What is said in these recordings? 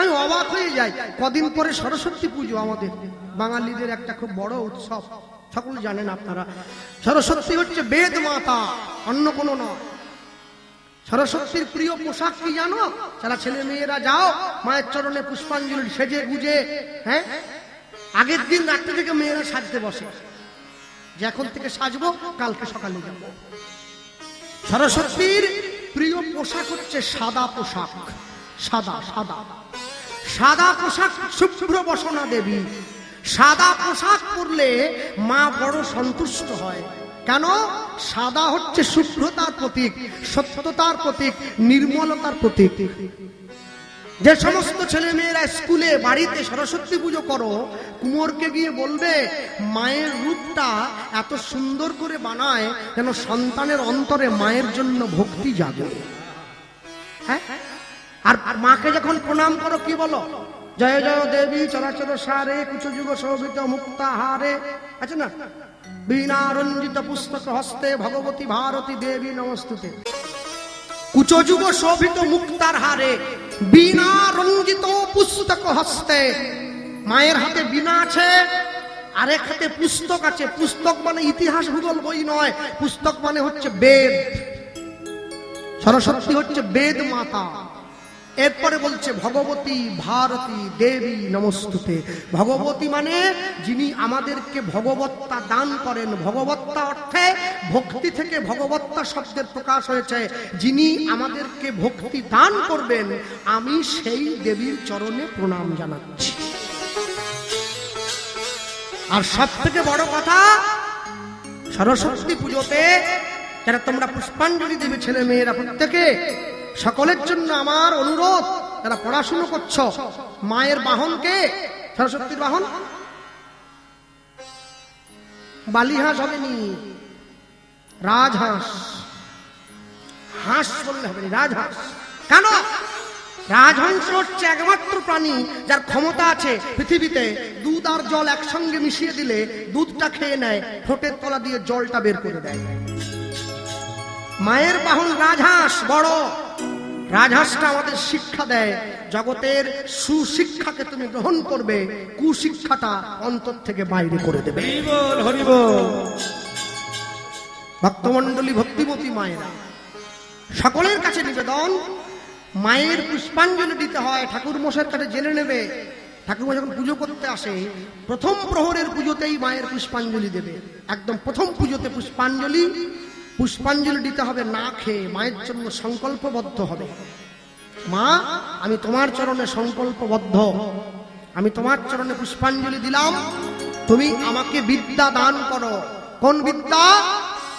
আমি অবাক হয়ে যাই। কদিন পরে সরস্বতী পুজো, আমাদের বাঙালিদের একটা খুব বড় উৎসব, সকলে জানেন আপনারা। সরস্বতী হচ্ছে বেদ মাতা, অন্য কোনো নয়। সরস্বতীর প্রিয় পোশাক কি জানো? যারা ছেলে মেয়েরা যাও মায়ের চরণে পুষ্পাঞ্জলি সেজে গুজে, হ্যাঁ, আগের দিন রাত্রে থেকে মেয়েরা সাজতে বসে যে এখন থেকে সাজবো, কালকে সকালে যাবো। সরস্বতীর প্রিয় পোশাক হচ্ছে সাদা পোশাক, সাদা সাদা সাদা পোশাক। শুভ্র বসনা দেবী, সাদা পোশাক পরলে মা বড় সন্তুষ্ট হয়। কেন? সাদা হচ্ছে শুভ্রতার প্রতীক, সত্যতার প্রতীক, নির্মলতার প্রতীক। যে সমস্ত ছেলে মেয়েরা স্কুলে বাড়িতে সরস্বতী পুজো করো, কুমোরকে গিয়ে বলবে মায়ের রূপটা এত সুন্দর করে বানায় যেন সন্তানের অন্তরে মায়ের জন্য ভক্তি জাগে। হ্যাঁ, আর মাকে যখন প্রণাম করো কি বলো? জয় জয় দেবী চরাচর সারে কুচযুগ শোভিত মুক্তাহারে, আছে না? বীণা রঞ্জিত পুস্তক হস্তে ভগবতী ভারতী দেবী নমস্তুতে। কুচযুগ শোভিত মুক্তার হারে, বীণা রঞ্জিত পুস্তক হস্তে। মায়ের হাতে বীণা আছে, আরেক হাতে পুস্তক আছে। পুস্তক মানে ইতিহাস ভূগোল বই নয়, পুস্তক মানে হচ্ছে বেদ। সরস্বতী হচ্ছে বেদ মাতা। এরপরে বলছে ভগবতী ভারতী দেবী নমস্তুতে। ভগবতী মানে যিনি আমাদেরকে ভগবত্তা দান করেন। ভগবত্তা অর্থে ভক্তি থেকে ভগবত্তা শব্দের প্রকাশ হয়েছে। যিনি আমাদেরকে ভক্তি দান করবেন, আমি সেই দেবীর চরণে প্রণাম জানাচ্ছি। আর সব থেকে বড় কথা, সরস্বতী পুজোতে যারা তোমরা পুষ্পাঞ্জলি দেবে ছেলে মেয়েরা প্রত্যেকে, সকলের জন্য আমার অনুরোধ, যারা পড়াশুনো করছো, মায়ের বাহনকে, সরস্বতীর বাহন বালিহাঁস হবে নি, রাজহাঁস। হাঁস বললে হবে না, রাজহাঁস। কেন? রাজহংস হচ্ছে একমাত্র প্রাণী যার ক্ষমতা আছে পৃথিবীতে দুধ আর জল একসঙ্গে মিশিয়ে দিলে দুধটা খেয়ে নেয়, ঠোঁটের তলা দিয়ে জলটা বের করে দেয়। মায়ের বাহন রাজহাঁস বড়। রাজহাঁসটা আমাদের শিক্ষা দেয়, জগতের সুশিক্ষাকে তুমি গ্রহণ করবে, কুশিক্ষাটা অন্তর থেকে বাইরে করে দেবে। ভক্তমণ্ডলী, ভক্তিমতী মায়েরা, সকলের কাছে নিবেদন, মায়ের পুষ্পাঞ্জলি দিতে হয়। ঠাকুর মশাইয়ের কাছে জেনে নেবে, ঠাকুরমা যখন পুজো করতে আসে প্রথম প্রহরের পুজোতেই মায়ের পুষ্পাঞ্জলি দেবে। একদম প্রথম পুজোতে পুষ্পাঞ্জলি দিতে হবে না খেয়ে, মায়ের জন্য সংকল্পবদ্ধ হবে। মা, আমি তোমার চরণে সংকল্পবদ্ধ, আমি তোমার চরণে পুষ্পাঞ্জলি দিলাম, তুমি আমাকে বিদ্যা দান করো। কোন বিদ্যা?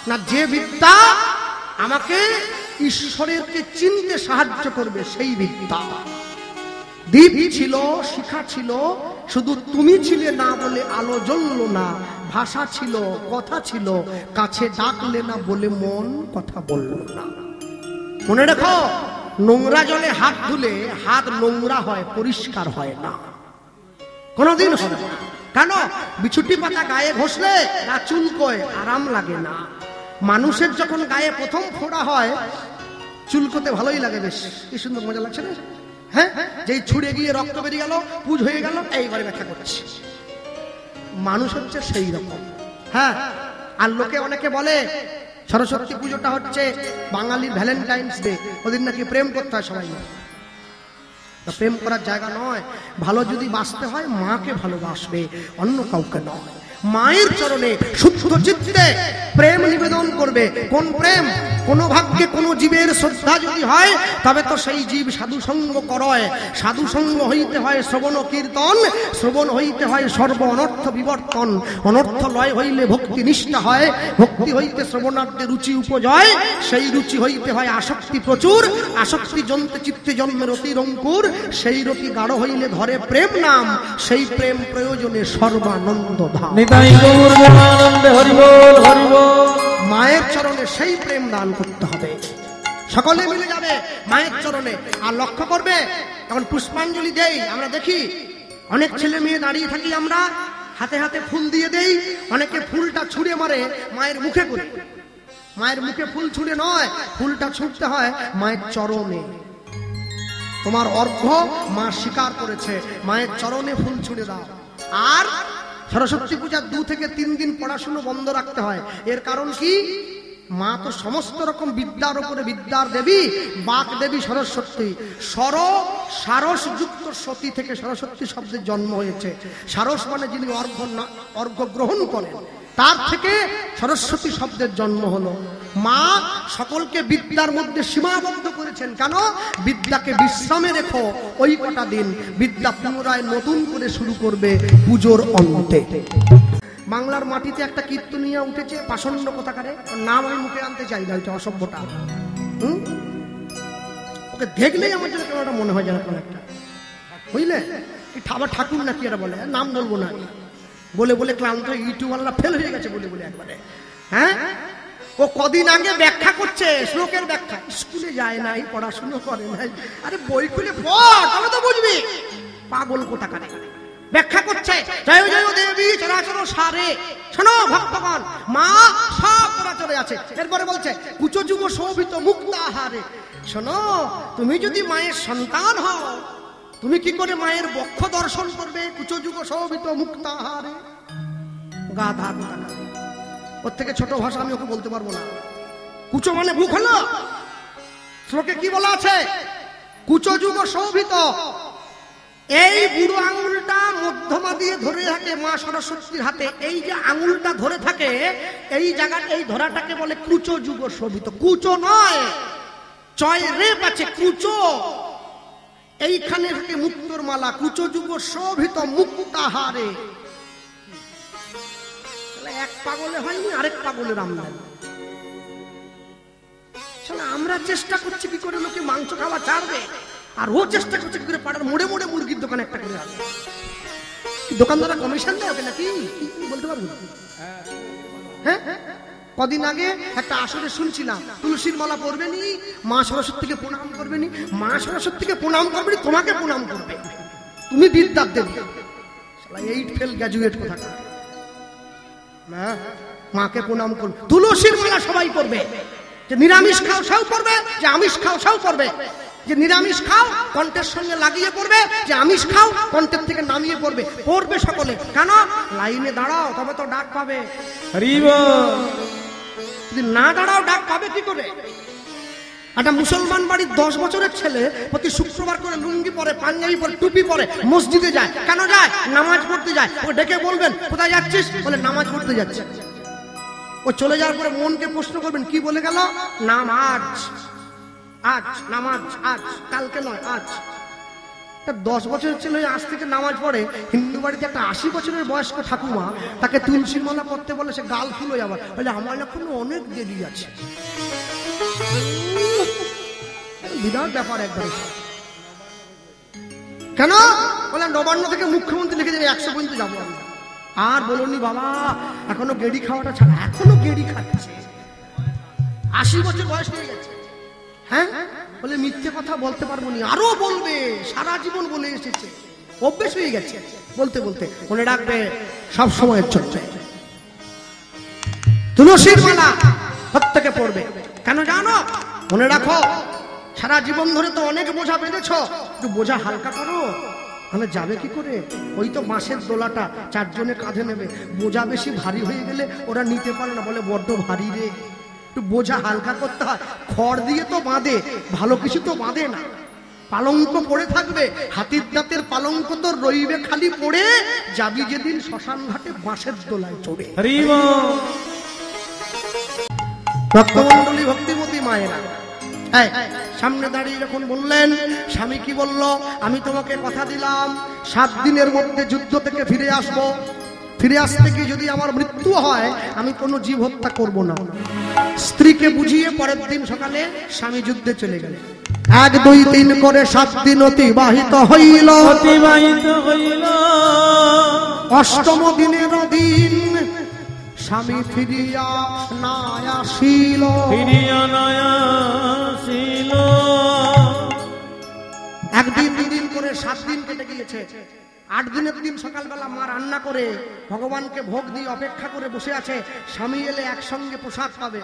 না যে বিদ্যা আমাকে ঈশ্বরকে চিনতে সাহায্য করবে, সেই বিদ্যা। দীপ ছিল, শিখা ছিল, শুধু তুমি ছিলে না বলে আলো জ্বলল না। ভাষা ছিল, কথা ছিল, কাছে ডাকলে না বলে মন কথা বলল না। মনে রেখো, নোংরা জলে হাত ধুলে হাত নোংরা হয়, পরিষ্কার হয় না, কোনদিন হবে না। কেন? বিছুটি পাতা গায়ে ঘষলে গা চুলকোয়, আরাম লাগে না। মানুষের যখন গায়ে প্রথম ফোঁড়া হয় চুলকোতে ভালোই লাগে, বেশ কি সুন্দর মজা লাগছে না? হ্যাঁ, যেই ছুড়ে গিয়ে রক্ত বেরিয়ে গেল, পুজ হয়ে গেল, এইবারে ব্যাখ্যা করছি। মানুষ হচ্ছে সেই রকম। হ্যাঁ, আর লোকে অনেকে বলে সরস্বতী পুজোটা হচ্ছে বাঙালির ভ্যালেন্টাইন্স ডে, ওদিন নাকি প্রেম করতে হয় সবাই। প্রেম করার জায়গা নয়। ভালো যদি বাঁচতে হয় মাকে ভালোবাসবে, অন্য কাউকে নয়। মায়ের চরণে শুদ্ধ চিত্তে প্রেম নিবেদন করবে। কোন প্রেম? কোন ভাগ্যে কোন জীবের শ্রদ্ধা যদি হয়, তবে তো সেই জীব সাধু সঙ্গ করয়। সাধু সঙ্গ হইতে হয় শ্রবণ কীর্তন, শ্রবণ হইতে হয় সর্ব অনর্থ বিবর্তন। অনর্থ লয় হইলে ভক্তি নিষ্ঠা হয়, ভক্তি হইতে শ্রবণার্থে রুচি উপজয়, সেই রুচি হইতে হয় আসক্তি প্রচুর। আসক্তি জন্তে চিত্তে জন্মের অতির অঙ্কুর, সেই রতি গাঢ় হইলে ধরে প্রেম নাম, সেই প্রেম প্রয়োজনে সর্বানন্দ ধাম। মায়ের চরণে সেই প্রেম দান করতে হবে। সকলে মিলে যাবে মায়ের চরণে। আর লক্ষ্য করবে, যখন পুষ্পাঞ্জলি দেই আমরা দেখি অনেক ছেলে মেয়ে দাঁড়িয়ে থাকি, আমরা হাতে হাতে ফুল দিয়ে দেই। অনেকে ফুলটা ছুঁড়ে মারে মায়ের মুখে করে। মায়ের মুখে ফুল ছুঁড়ে নয়, ফুলটা ছুঁড়তে হয় মায়ের চরণে। তোমার অর্ঘ্য মা স্বীকার করেছে, মায়ের চরণে ফুল ছুঁড়ে দাও। আর সরস্বতী পূজার 2 থেকে 3 দিন পড়াশুনো বন্ধ রাখতে হয়। এর কারণ কি? মা তো সমস্ত রকম বিদ্যার উপরে বিদ্যার দেবী, বাক দেবী সরস্বতী। সারস যুক্ত সতী থেকে সরস্বতী শব্দের জন্ম হয়েছে। সারস মানে যিনি অর্ঘ্য গ্রহণ করেন, তার থেকে সরস্বতী শব্দের জন্ম হলো। মা সকলকে বিদ্যার মধ্যে সীমাবদ্ধ করেছেন। কেন? বিদ্যাকে বিশ্রামে রেখো ওই কটা দিন, বিদ্যা পুনরায় নতুন করে শুরু করবে পুজোর অন্তে। বাংলার মাটিতে একটা কীর্তনিয়া উঠেছে, পাষণ্ড কোথাকারে, নাম আমি মুখে আনতে চাই না, ওইটা অসভ্যটা। ওকে দেখলেই আমার জন্য কেমন একটা মনে হয় যেন কোন একটা, বুঝলে, আবার ঠাকুর নাকি এটা বলে, নাম বলবো না, বলে বলে ক্লান্ত ইউটিউবাররা ফেল হয়ে গেছে বলে বলে একবারে। হ্যাঁ, ও কদিন আগে ব্যাখ্যা করছে, শ্লোকের ব্যাখ্যা। স্কুলে যায় নাই, পড়াশুনো করে নাই, আরে বই খুলে পড় তবে তো বুঝবি। পাগল কোথাকারে ব্যাখ্যা করছে, জয় জয় দেবী চরাচর সারে। শোনো ভক্তগণ, মা সব চরাচরে আছে। এরপরে বলছে কুচ যুগ শোভিত মুক্ত আহারে। শোনো, তুমি যদি মায়ের সন্তান হও, তুমি কি করে মায়ের বক্ষ দর্শন করবে? কুচ যুগ শোভিত মুক্ত আহারে। গাধা কোথাকার, ওর থেকে ছোট ভাষা আমি ওকে বলতে পারবো না। কুচো মানে মুখ হলো। শ্লোকে কি বলা আছে? কুচ যুগ শোভিত। এই বুড়ো আঙুলটা মধ্যমা দিয়ে ধরে থাকে মা সরস্বতীর হাতে। এই যে আঙুলটা ধরে থাকে, এই জায়গাটা, এই ধরাটাকে বলে কুচ যুগ শোভিত। কুচো নয়, চয় রেপ আছে, কুচো। এইখানে থাকে মুক্তোর মালা। কুচ যুগ শোভিত মুক্তাহারে। এক পাগলে হয়নি, আরেক পাগলের আমদানি। আমরা চেষ্টা করছি কি করে লোকে মাংস খাওয়া ছাড়বে, আর ও চেষ্টা করছে কি করে পাড়ার মোড়ে মোড়ে মুরগির দোকান একটা করে আসবে। দোকানদাররা কমিশন দেয় ওকে নাকি বলতে পারবো? হ্যাঁ, কদিন আগে একটা আসরে শুনছিলাম, তুলসীর মালা পরবেনি, মা সরস্বতীকে প্রণাম করবেনি। মা সরস্বতীকে প্রণাম করবেনি, তোমাকে প্রণাম করবে। তুমি বিদ্যার দেবী। 8 ফেল গ্র্যাজুয়েট কোথাকার। মাকে প্রণাম করবে। তুলসীর মালা সবাই করবে। যে নিরামিষ খাও সেও করবে, যে আমিষ খাও সেও করবে। যে নিরামিষ খাও কণ্ঠের সঙ্গে লাগিয়ে পড়বে, যে আমিষ খাও কণ্ঠের থেকে নামিয়ে পড়বে। পড়বে সকলে। কেন? লাইনে দাঁড়াও তবে তো ডাক পাবে। যদি না দাঁড়াও ডাক পাবে কি করে? একটা মুসলমান বাড়ির 10 বছরের ছেলে প্রতি শুক্রবার করে লুঙ্গি পরে, পাঞ্জাবি পরে, টুপি পরে মসজিদে যায়। কেন যায়? নামাজ পড়তে যায়। ও ডেকে বলবেন কোথায় যাচ্ছিস? বলে নামাজ পড়তে যাচ্ছে। ও চলে যাওয়ার পরে মনকে প্রশ্ন করবেন কি বলে গেল? নামাজ। আজ নামাজ, আজ, কালকে নয়, আজ। 10 বছরের ছেলে আজ থেকে নামাজ পড়ে। হিন্দু বাড়িতে একটা 80 বছরের বয়স্ক ঠাকুমা তাকে তুলসীর মালা পড়তে বলে, সে গাল ফুল হয়ে যাবে, বলে আমার এখনো অনেক দেরি আছে। বিরাট ব্যাপার একবার। কেন? বলে নবান্ন থেকে মুখ্যমন্ত্রী লিখে দেবে 100 পর্যন্ত যাবো আমি। আর বলুনি বাবা, এখনো গেড়ি খাওয়াটা ছাড়া, এখনো গেড়ি খাচ্ছে। 80 বছর বয়স হয়ে গেছে। হ্যাঁ, বলে মিথ্যে কথা বলতে পারবো না, আরো বলবে, সারা জীবন বলে এসেছে, অভ্যেস হয়ে গেছে বলতে বলতে। মনে রাখবে সব সময়ের জন্য তুলসীর মালা প্রত্যেকে পড়বে। কেন জানো? মনে রাখো, সারা জীবন ধরে তো অনেক বোঝা বেঁধেছ, একটু বোঝা হালকা করো। তাহলে যাবে কি করে? ওই তো বাঁশের দোলাটা 4 জনে কাঁধে নেবে। বোঝা বেশি ভারী হয়ে গেলে ওরা নিতে পারে না, বলে বড্ড ভারী রে। একটু বোঝা হালকা করতে হয়। খড় দিয়ে তো বাঁধে, ভালো কিছু তো বাঁধে না। পালঙ্ক পড়ে থাকবে, হাতির দাঁতের পালঙ্ক তো রইবে খালি পড়ে। যাবি যেদিন শ্মশান ঘাটে বাঁশের দোলায় চড়ে। ভক্তমণ্ডলী, ভক্তিমতী মায়েরা, সামনে দাঁড়িয়ে যখন বললেন, স্বামী কি বলল? আমি তোমাকে কথা দিলাম 7 দিনের মধ্যে যুদ্ধ থেকে ফিরে আসব। ফিরে আসতে গিয়ে যদি আমার মৃত্যু হয়, আমি কোনো জীব হত্যা করব না। স্ত্রীকে বুঝিয়ে পরের দিন সকালে স্বামী যুদ্ধে চলে গেলেন। 1, 2, 3 করে 7 দিন অতিবাহিত হইল। অষ্টম দিনের দিন স্বামী ফিরিয়া না আসিল। একদিন, 2 দিন করে 7 দিন কেটে গিয়েছে। 8 দিনের দিন সকালবেলা মা রান্না করে ভগবানকে ভোগ দিয়ে অপেক্ষা করে বসে আছে। স্বামী এলে একসঙ্গে প্রসাদ পাবে।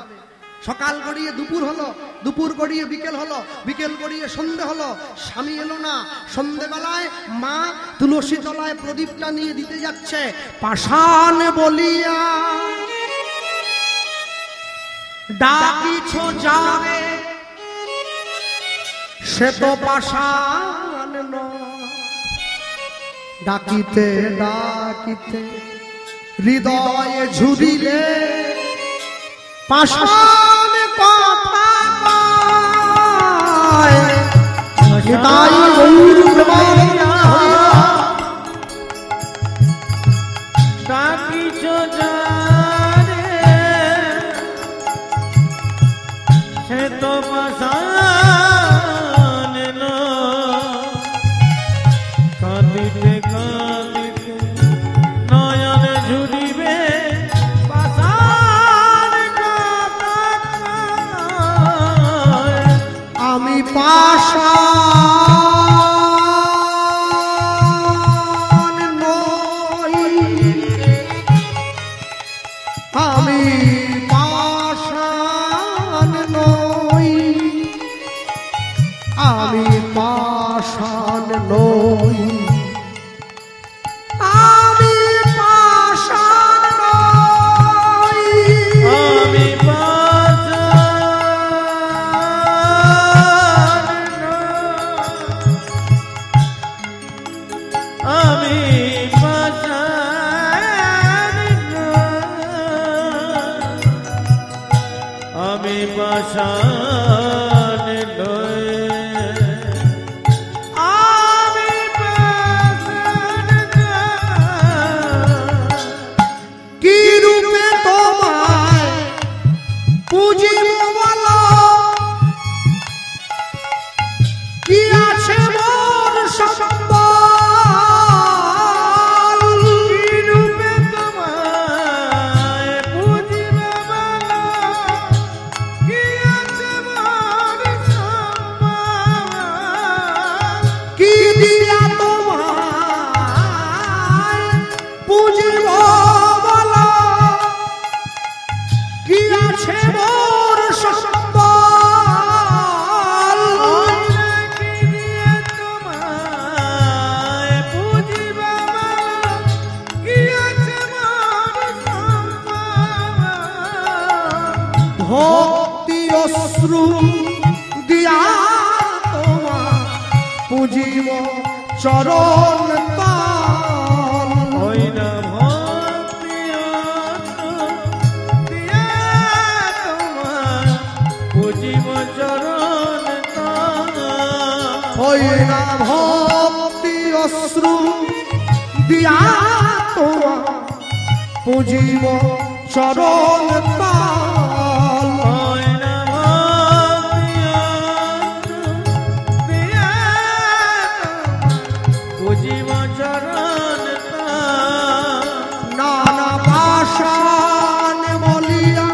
সকাল গড়িয়ে দুপুর হলো, দুপুর গড়িয়ে বিকেল হলো, বিকেল গড়িয়ে সন্ধে হলো, স্বামী এলো না। সন্ধেবেলায় মা তুলসী তলায় প্রদীপটা নিয়ে দিতে যাচ্ছে। পাষাণ বলিয়া ডাকিছ যারে, সে তো পাষাণ নয়। ডাকিতে ডাকিতে হৃদয়ে ঝুরিলে পাষাণ কথা কয়। নিতাই গৌর প্রেমানন্দ ডাকিছ যারে, সে তো পাষাণ নয়। কাঁদিতে কাঁদিতে নয়ন ঝুরিবে পাষাণ কথা কয়। আমি পাষাণ নই, আমি পাষাণ নই, আমি পাষাণ নই, আমি পাষাণ নই, আমি পাষাণ নয়, আমি পাষাণ নয়, আমি পাষাণ নয়, আমি পাষাণ নয়। কি রূপে তোমায় পুজিব বলো, কি আছে মোর সম্বল, কি রূপে তোমায় পুজিব বলো, কি আছে মোর সম্বল। কি দিয়া তোমায় পুজিব বলো, কি আছে মোর সম্বল, কি দিয়ে তোমায় পুজিব বলো, কি আছে মোর সম্বল। ভক্তি অশ্রু দিয়া তোমায় পুজিব চরণ তল। ওই না ভক্তি অশ্রু দিয়া তোমায় পুজিব চরণ তল। ওই না ভক্তি অশ্রু দিয়া তোমায় পুজিব চরণ তল। ওই না ভক্তি অশ্রু দিয়া তোমায় পুজিব চরণ তল। নানা পাষাণ বলিয়া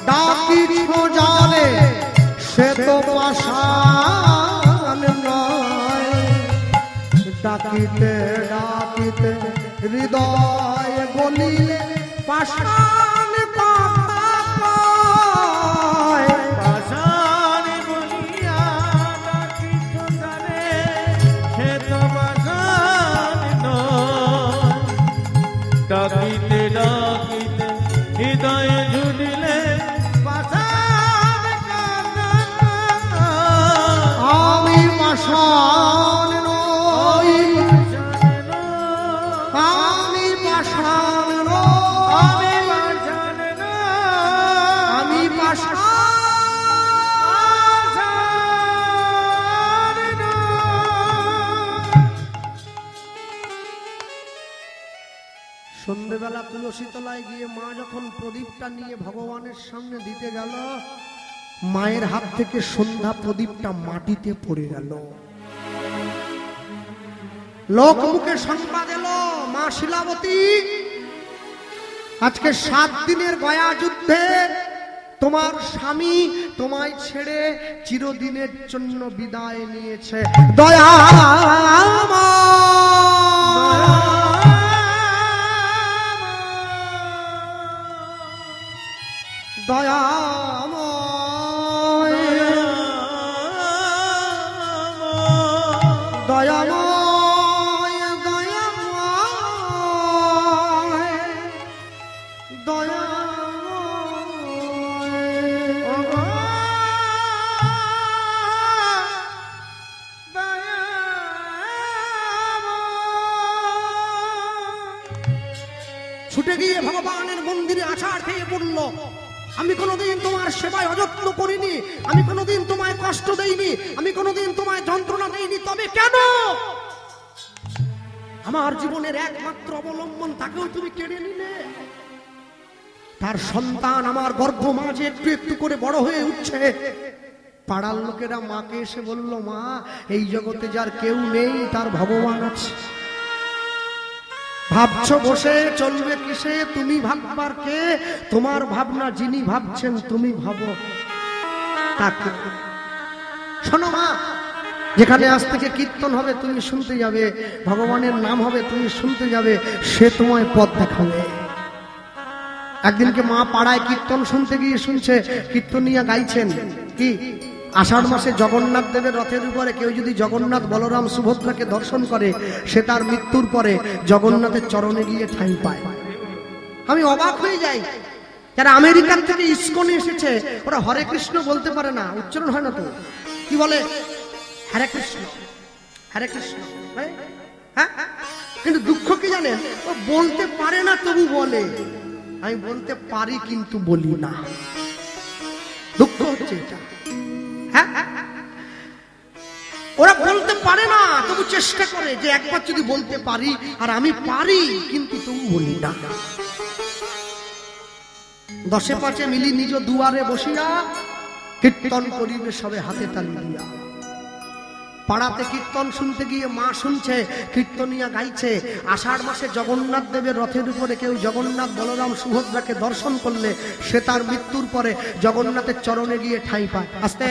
ডাকিছ যারে, সে তো পাষাণ নয়। ডাকিতে ডাকিতে হৃদয় বলিলে পাষাণ কথা কয়। পাষাণ বলিয়া ডাকিছ যারে, সে তো পাষাণ নয়। ডাকিতে ডাকিতে হৃদয়ে ঝুলিলে পাষাণ কথা কয়। আমি পাষাণ নই, আমি পাষাণ নই, আমি পাষাণ। সন্ধ্যেবেলা তুলসী তলায় গিয়ে মা যখন প্রদীপটা নিয়ে ভগবানের সামনে দিতে গেল, মায়ের হাত থেকে সন্ধ্যা প্রদীপটা মাটিতে পড়ে গেল। লোক মুখে সংবাদ এলো, মা শিলাবতী আজকে 7 দিনের গয়া যুদ্ধে তোমার স্বামী তোমায় ছেড়ে চিরদিনের জন্য বিদায় নিয়েছে। দয়াময় ছুটে গিয়ে ভগবানের মন্দিরে আছাড় খেয়ে পড়ল। আমি কোনোদিন তোমার সেবায় অযত্ন করিনি, আমি কোনোদিন তোমায় কষ্ট দেইনি, আমি কোনোদিন তোমায় যন্ত্রণা দেইনি, তবে কেন আমার জীবনের একমাত্র অবলম্বন তাকেও তুমি কেড়ে নিলে? তার সন্তান আমার গর্ভ মাঝে একটু একটু করে বড় হয়ে উঠছে। পাড়ার লোকেরা মাকে এসে বলল, মা এই জগতে যার কেউ নেই তার ভগবান আছে। ভাবছো বসে চলবে কিসে, তুমি ভাববার কে? তোমার ভাবনা যিনি ভাবছেন তুমি ভাবো তাকে। শোনো মা, যেখানে আজ থেকে কীর্তন হবে তুমি শুনতে যাবে, ভগবানের নাম হবে তুমি শুনতে যাবে, সে তোমায় পথ দেখাবে। একদিনকে মা পাড়ায় কীর্তন শুনতে গিয়ে শুনছে, কীর্তনিয়া গাইছেন কি, আষাঢ় মাসে জগন্নাথ দেবের রথের উপরে কেউ যদি জগন্নাথ বলরাম সুভদ্রাকে দর্শন করে, সে তার মৃত্যুর পরে জগন্নাথের চরণে গিয়ে ঠাঁই পায়। আমি অবাক হয়ে যাই, যারা আমেরিকান থেকে ইসকনে এসেছে ওরা হরে কৃষ্ণ বলতে পারে না, উচ্চারণ হয় না তো, কি বলে হরে কৃষ্ণ হরে কৃষ্ণ, হ্যাঁ? কিন্তু দুঃখ কি জানেন, ও বলতে পারে না তবু বলে। আমি বলতে পারি কিন্তু বলি না, দুঃখ হচ্ছে এটা। হ্যাঁ, ওরা বলতে পারে না তবু চেষ্টা করে যে একবার যদি বলতে পারি, আর আমি পারি কিন্তু তবু বলি না। 10-5 মিলি নিজ দুয়ারে বসিয়া কীর্তন করিবে সবে হাতে তালি দিয়া। পাড়াতে কীর্তন শুনতে গিয়ে মা শুনছে, কীর্তনিয়া গাইছে, আষাঢ় মাসে জগন্নাথ দেবের রথের উপরে কেউ জগন্নাথ বলরাম সুভদ্রাকে দর্শন করলে সে তার মৃত্যুর পরে জগন্নাথের চরণে গিয়ে ঠাঁই পায়। আস্তে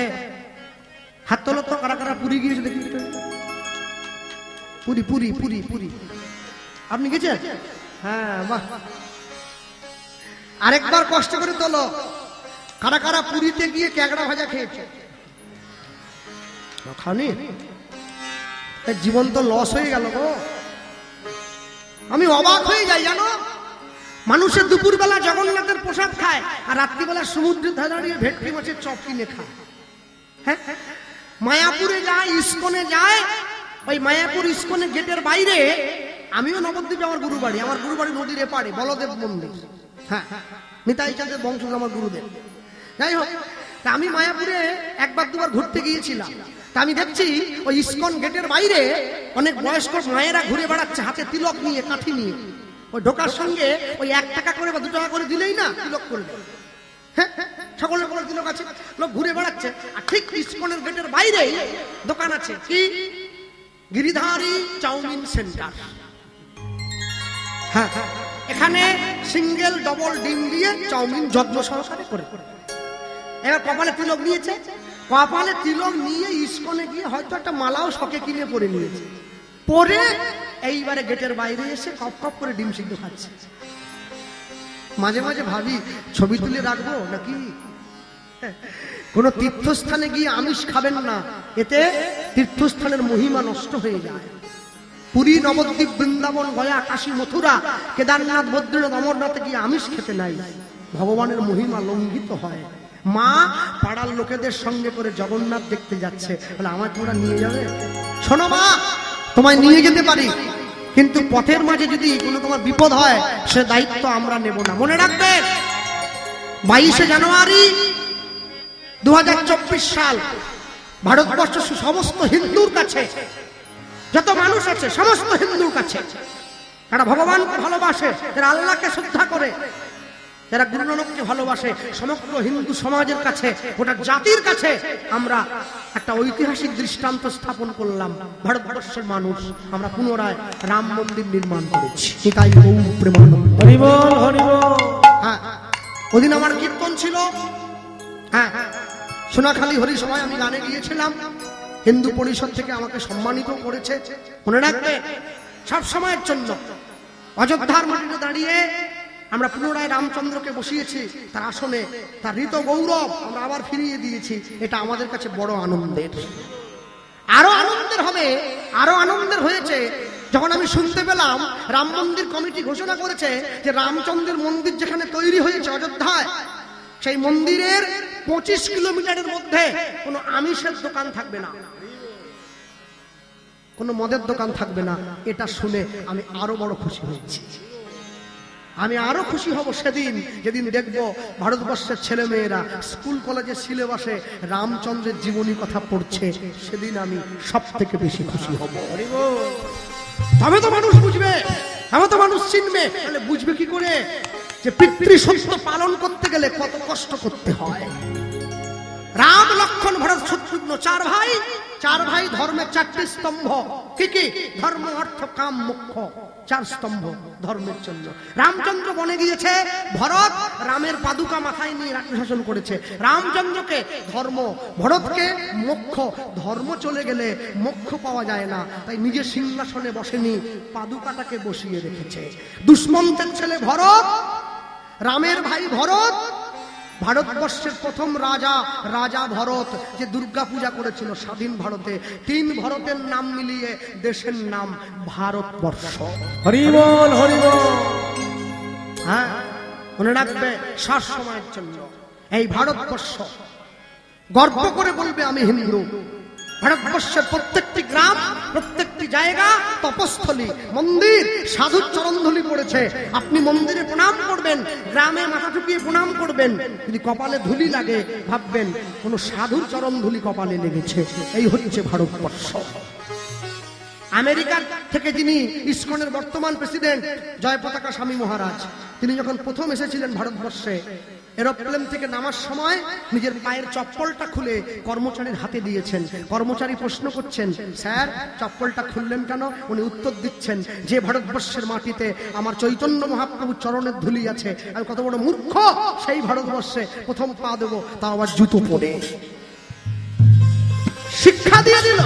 হাত তোলো তো, কারা কারা পুরী গিয়েছে দেখি। পুরী পুরী পুরী পুরী আপনি গেছেন? হ্যাঁ, বাহ। আরেকবার কষ্ট করে তোলো, কারা কারা পুরীতে গিয়ে ক্যাকড়া ভাজা খেয়েছে? খানি? জীবন তো লস হয়ে গেল গো। আমি অবাক হয়ে যাই জানো, মানুষের দুপুরবেলা জগন্নাথের প্রসাদ খায় আর রাত্রিবেলা সমুদ্রের ধারে দাঁড়িয়ে ভেটকি মাছের চপ কিনে খায়। হ্যাঁ, মায়াপুরে যায়, ইসকনে যায়, ওই মায়াপুর ইসকনে গেটের বাইরে, আমিও নবদ্বীপে আমার গুরু বাড়ি, আমার গুরু বাড়ি নদীর এপারে বলদেব মন্দির। হ্যাঁ, নিতাই চাঁদের বংশ আমার গুরুদেব। যাই হোক, আমি মায়াপুরে একবার দুবার ঘুরতে গিয়েছিলাম। তা আমি দেখছি ওই ইসকন গেটের বাইরে অনেক বয়স্ক মায়েরা ঘুরে বেড়াচ্ছে হাতে তিলক নিয়ে, কাঠি নিয়ে। ওই ঢোকার সঙ্গে ওই 1 টাকা করে বা 2 টাকা করে দিলেই না তিলক করবে। হ্যাঁ, সকলের কোনো তিলক আছে, লোক ঘুরে বেড়াচ্ছে। আর ঠিক ইসকনের গেটের বাইরেই দোকান আছে, কি গিরিধারী চাউমিন সেন্টার। হ্যাঁ, এখানে সিঙ্গেল ডবল ডিম দিয়ে চাউমিন যত্ন সহকারে করে। এবার কপালে তিলক নিয়েছে, কপালে তিলক নিয়ে ইসকনে গিয়ে হয়তো একটা মালাও শখে কিনে পরে নিয়েছে, পরে এইবারে গেটের বাইরে এসে কপ কপ করে ডিম সিদ্ধ খাচ্ছে। মাঝে মাঝে ভাবি ছবি তুলে রাখবো নাকি। কোন তীর্থস্থানে গিয়ে আমিষ খাবেন না, এতে তীর্থস্থানের মহিমা নষ্ট হয়ে যায়। পুরী, নবদ্বীপ, বৃন্দাবন, গয়া, কাশী, মথুরা, কেদারনাথ, বদ্রীনাথ, অমরনাথে গিয়ে আমিষ খেতে নাই, ভগবানের মহিমা লঙ্ঘিত হয়। মা পাড়ার লোকেদের সঙ্গে করে জগন্নাথ দেখতে যাচ্ছে, বলে আমায় তোমরা নিয়ে যাবে? শোনো মা, তোমায় নিয়ে যেতে পারি, কিন্তু পথের মাঝে যদি কোনো তোমার বিপদ হয় সে দায়িত্ব আমরা নেব না। মনে রাখবে, 22শে জানুয়ারি 2024 সাল ভারতবর্ষ সমস্ত হিন্দুর কাছে, যত মানুষ আছে সমস্ত হিন্দুর কাছে, যারা ভগবানকে ভালোবাসে, যারা আল্লাহকে শ্রদ্ধা করে, যারা গুরু নানককে ভালোবাসে, সমগ্র হিন্দু সমাজের কাছে, গোটা জাতির কাছে আমরা একটা ঐতিহাসিক দৃষ্টান্ত স্থাপন করলাম। ভারতবর্ষের মানুষ আমরা পুনরায় রাম মন্দির নির্মাণ করেছি। নিতাই গৌর প্রেমানন্দ। হরি বল, হরি বল। হ্যাঁ, ওদিন আমার কীর্তন ছিল। হ্যাঁ, সোনাখালী হরিসভায় আমি গানে গিয়েছিলাম, হিন্দু পরিষদ থেকে আমাকে সম্মানিত করেছে। মনে রাখবে, সব সময়ের জন্য অযোধ্যার মাটিতে দাঁড়িয়ে আমরা পুনরায় রামচন্দ্রকে বসিয়েছি তার আসনে, তার ঋত গৌরব আমরা আবার ফিরিয়ে দিয়েছি। এটা আমাদের কাছে বড় আনন্দের। আরো আনন্দের হবে, আরো আনন্দের হয়েছে যখন আমি শুনতে পেলাম রাম মন্দির কমিটি ঘোষণা করেছে যে রামচন্দ্রের মন্দির যেখানে তৈরি হয়েছে অযোধ্যায়, সেই মন্দিরের 25 কিলোমিটারের মধ্যে কোনো আমিষের দোকান থাকবে না, কোনো মদের দোকান থাকবে না। এটা শুনে আমি আরো বড় খুশি হয়েছি। আমি আরো খুশি হব সেদিন যেদিন দেখব ভারতবর্ষের ছেলে মেয়েরা স্কুল কলেজের সিলেবাসে রামচন্দ্রের জীবনী কথা পড়ছে, সেদিন আমি সব থেকে বেশি খুশি হব। তবে তো মানুষ বুঝবে, তবে তো মানুষ চিনবে। তাহলে বুঝবে কি করে যে পিতৃ সত্য পালন করতে গেলে কত কষ্ট করতে হয়। রাম লক্ষ্মণ ভরত শত্রুঘ্ন চার ভাই ধর্মের চারটি স্তম্ভ। কি কি? ধর্ম, অর্থ, কাম, মোক্ষ, চার স্তম্ভ ধর্মের জন্য। রামচন্দ্র বনে গিয়েছে, ভরত রামের পাদুকা মাথায় নিয়ে রাজ্য শাসন করেছে। রামচন্দ্রকে ধর্ম, ভরতকে মোক্ষ। ধর্ম চলে গেলে মোক্ষ পাওয়া যায় না, তাই নিজের সিংহাসনে বসেনি, পাদুকাটাকে বসিয়ে রেখেছে। দুষ্মন্তের ছেলে ভরত, রামের ভাই ভরত, ভারতবর্ষের প্রথম রাজা ভরত, যে দুর্গা পূজা করেছিল স্বাধীন ভারতে। 3 ভরতের নাম মিলিয়ে দেশের নাম ভারতবর্ষ। হরি বল, হরি বল। হ্যাঁ, মনে রাখবে সব সময়ের জন্য এই ভারতবর্ষ গর্ব করে বলবে আমি হিন্দু। ভারতবর্ষের প্রত্যেকটি গ্রাম, প্রত্যেকটি জায়গা তপস্থলী, মন্দির, সাধুর চরণধুলি পড়েছে। আপনি মন্দিরে প্রণাম করবেন, গ্রামে মাথা ঠুকিয়ে প্রণাম করবেন, যদি কপালে ধুলি লাগে ভাববেন কোন সাধুর চরণধুলি কপালে লেগেছে। এই হচ্ছে ভারতবর্ষ। আমেরিকার থেকে যিনি ইসকনের বর্তমান প্রেসিডেন্ট জয়পতাকা স্বামী মহারাজ, তিনি যখন প্রথম এসেছিলেন ভারতবর্ষে, এরোপ্লেন থেকে নামার সময় নিজের পায়ের চপ্পলটা খুলে কর্মচারীর হাতে দিয়েছেন। কর্মচারী প্রশ্ন করছেন, স্যার চপ্পলটা খুললেন কেন? উনি উত্তর দিচ্ছেন, যে ভারতবর্ষের মাটিতে আমার চৈতন্য মহাপ্রভুর চরণের ধুলি আছে, আমি কত বড় মূর্খ, সেই ভারতবর্ষে প্রথম পা দেবো, তাও আবার জুতো পরে। শিক্ষা দিয়ে দিল।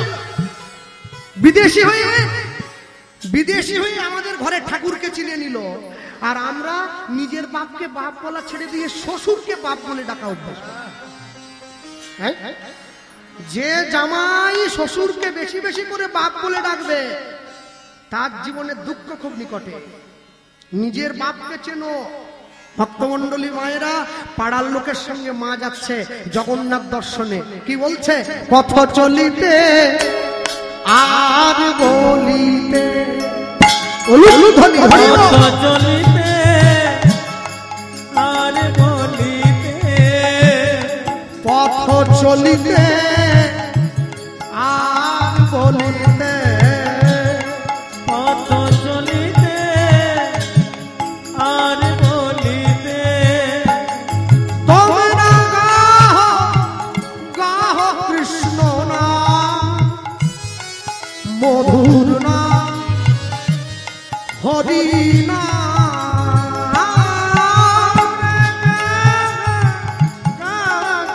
বিদেশি হয়ে আমাদের ঘরে ঠাকুরকে চিনে নিল, আর আমরা নিজের বাপকে বাপ বলা ছেড়ে দিয়ে শ্বশুরকে বাপ বলে ডাকা অভ্যাস। যে জামাই শ্বশুরকে বেশি বেশি করে বাপ বলে ডাকবে, তার জীবনের দুঃখ খুব নিকটে। নিজের বাপকে চেনো। ভক্তমন্ডলী মায়েরা, পাড়ার লোকের সঙ্গে মা যাচ্ছে জগন্নাথ দর্শনে, কি বলছে? পথ চলিতে আর বলিতে, চলিতে আর বলিতে, পথ চলিতে আর বলিতে, পথ চলিতে আর বলিতে, তোমরা গাহ কৃষ্ণ নাম, মধুর নাম, হরি নাম।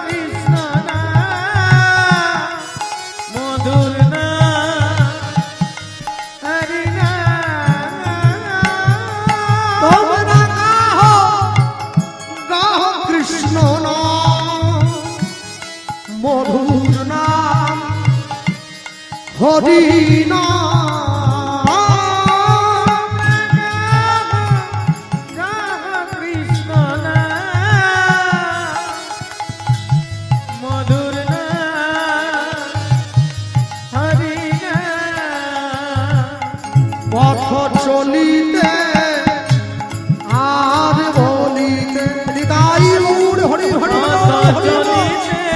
কৃষ্ণ নাম, মধুর নাম, হরি নাম। তোমরা গাহ কৃষ্ণ নাম, মধুর নাম, হরি নাম। কৃষ্ণ নাম, মধুর নাম, হরি নাম। পথ চলিতে আর বলিতে, হৃদয় মূঢ় হরি হরি পথ হরি হরি। চলিতে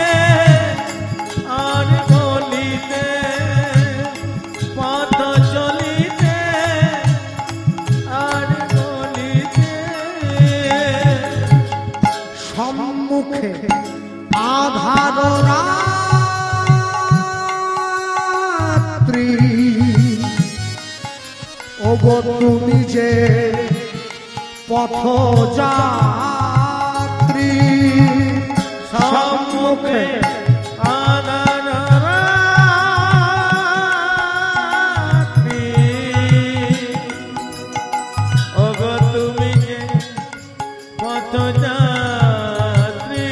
আর বলিতে, পথ চলিতে আর বলিতে, সম্মুখে আধার রাত্রি, ওগো তুমি যে পথ যাত্রী। সম্মুখে আধার রাত্রি, ওগো তুমি যে পথ যাত্রী।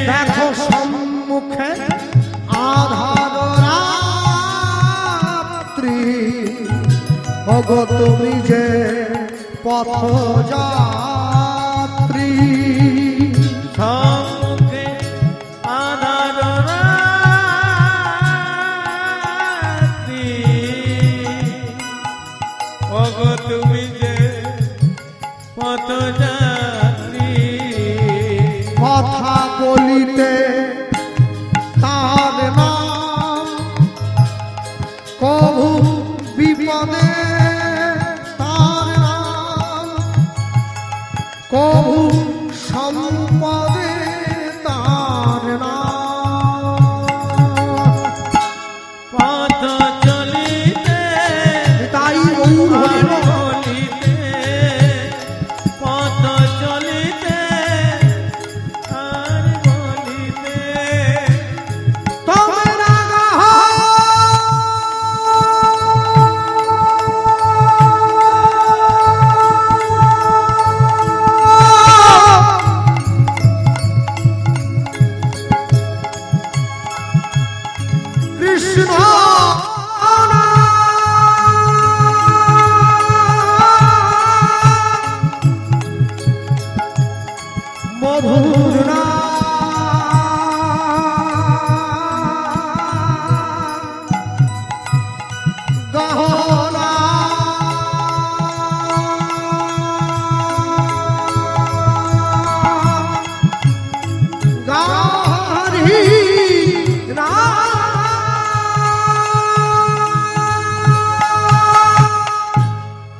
দেখো সম্মুখে আধার রাত্রি, ওগো তুমি যে পথ যাত্রী। সম্মুখে আধার রাত্রি, ওগো তুমি যে পথযাত্রী কথা বলিতে তার নাম, কভু বিপদে তার নাম, কভু সম্পদে তার নাম। পথ চলিতে তাই গৌর হরির বলিতে, পথ চলিতে আর বলিতে, তবে রাগা কৃষ্ণ মধুর গহনা গারি না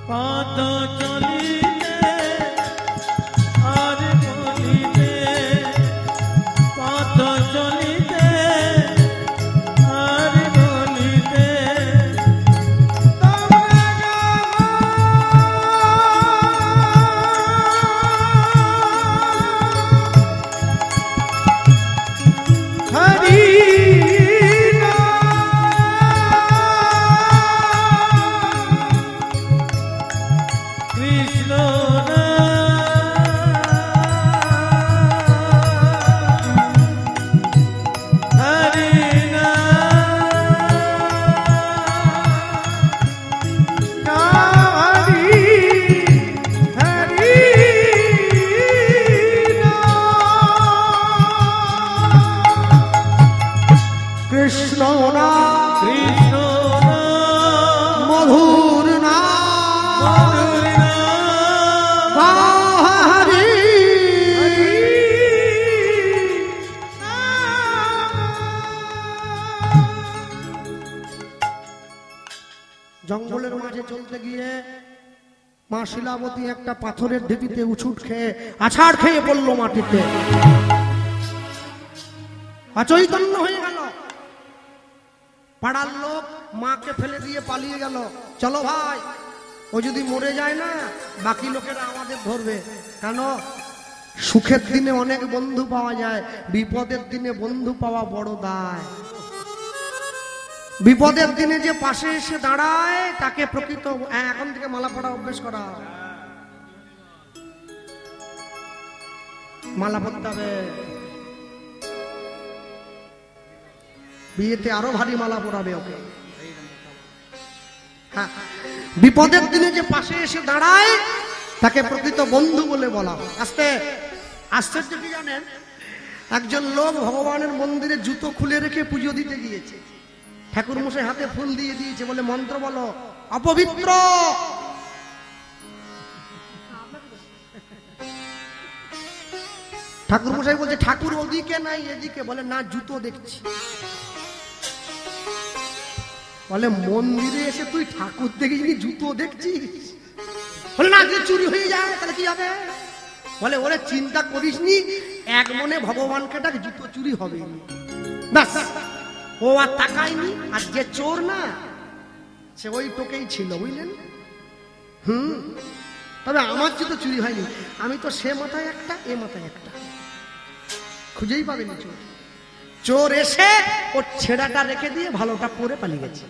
পথ চলিতে আর বলিতে, পথ চলিতে আর বলিতে, হরি কৃষ্ণ হরি হরি হরি কৃষ্ণ না কৃষ্ণ মধুর না হরি জঙ্গলের মাঝে চলতে গিয়ে মা শিলাবতী একটা পাথরের ঢিপিতে উছুট খেয়ে আছাড় খেয়ে পড়লো মাটিতে, অচৈতন্য হয়ে গেল। পাড়ার লোক মাকে ফেলে দিয়ে পালিয়ে গেল। চলো ভাই, ও যদি মরে যায় না বাকি লোকেরা আমাদের ধরবে। কেন? সুখের দিনে অনেক বন্ধু পাওয়া যায়, বিপদের দিনে বন্ধু পাওয়া বড় দায়। বিপদের দিনে যে পাশে এসে দাঁড়ায় তাকে প্রকৃত, এখন থেকে মালা পড়া অভ্যেস করা, মালা পড়তে হবে। বিয়েতে আরো ভারী মালা পরাবে ওকে। হ্যাঁ, বিপদের দিনে যে পাশে এসে দাঁড়ায় তাকে প্রকৃত বন্ধু বলে বলা হয়। আশ্চর্য কি জানেন, একজন লোক ভগবানের মন্দিরে জুতো খুলে রেখে পুজো দিতে গিয়েছে। ঠাকুর মশাই হাতে ফুল দিয়ে দিয়েছে, বলে মন্ত্র বলো, অপবিত্র। ঠাকুর মশাই বলছে ঠাকুর ওদিকে নাই এদিকে, বলে না জুতো দেখছি। বলে মন্দিরে এসে তুই ঠাকুর দেখে জুতো দেখছিস? বলে না, যদি চুরি হয়ে যায় তাহলে কি হবে? বলে ওরে চিন্তা করিস নি, এক মনে ভগবানকে ডাক, জুতো চুরি হবে। ব্যাস, ও আর তাকায়নি। আর যে চোর না, সে ওই টোকেই ছিল, বুঝলেন? তবে আমার জুতো চুরি হয়নি, আমি তো সে মাথায় একটা এ মাথায় একটা, খুঁজেই পাবেনি চোর। চোর এসে ওর ছেঁড়াটা রেখে দিয়ে ভালোটা পরে পালিয়ে গেছে।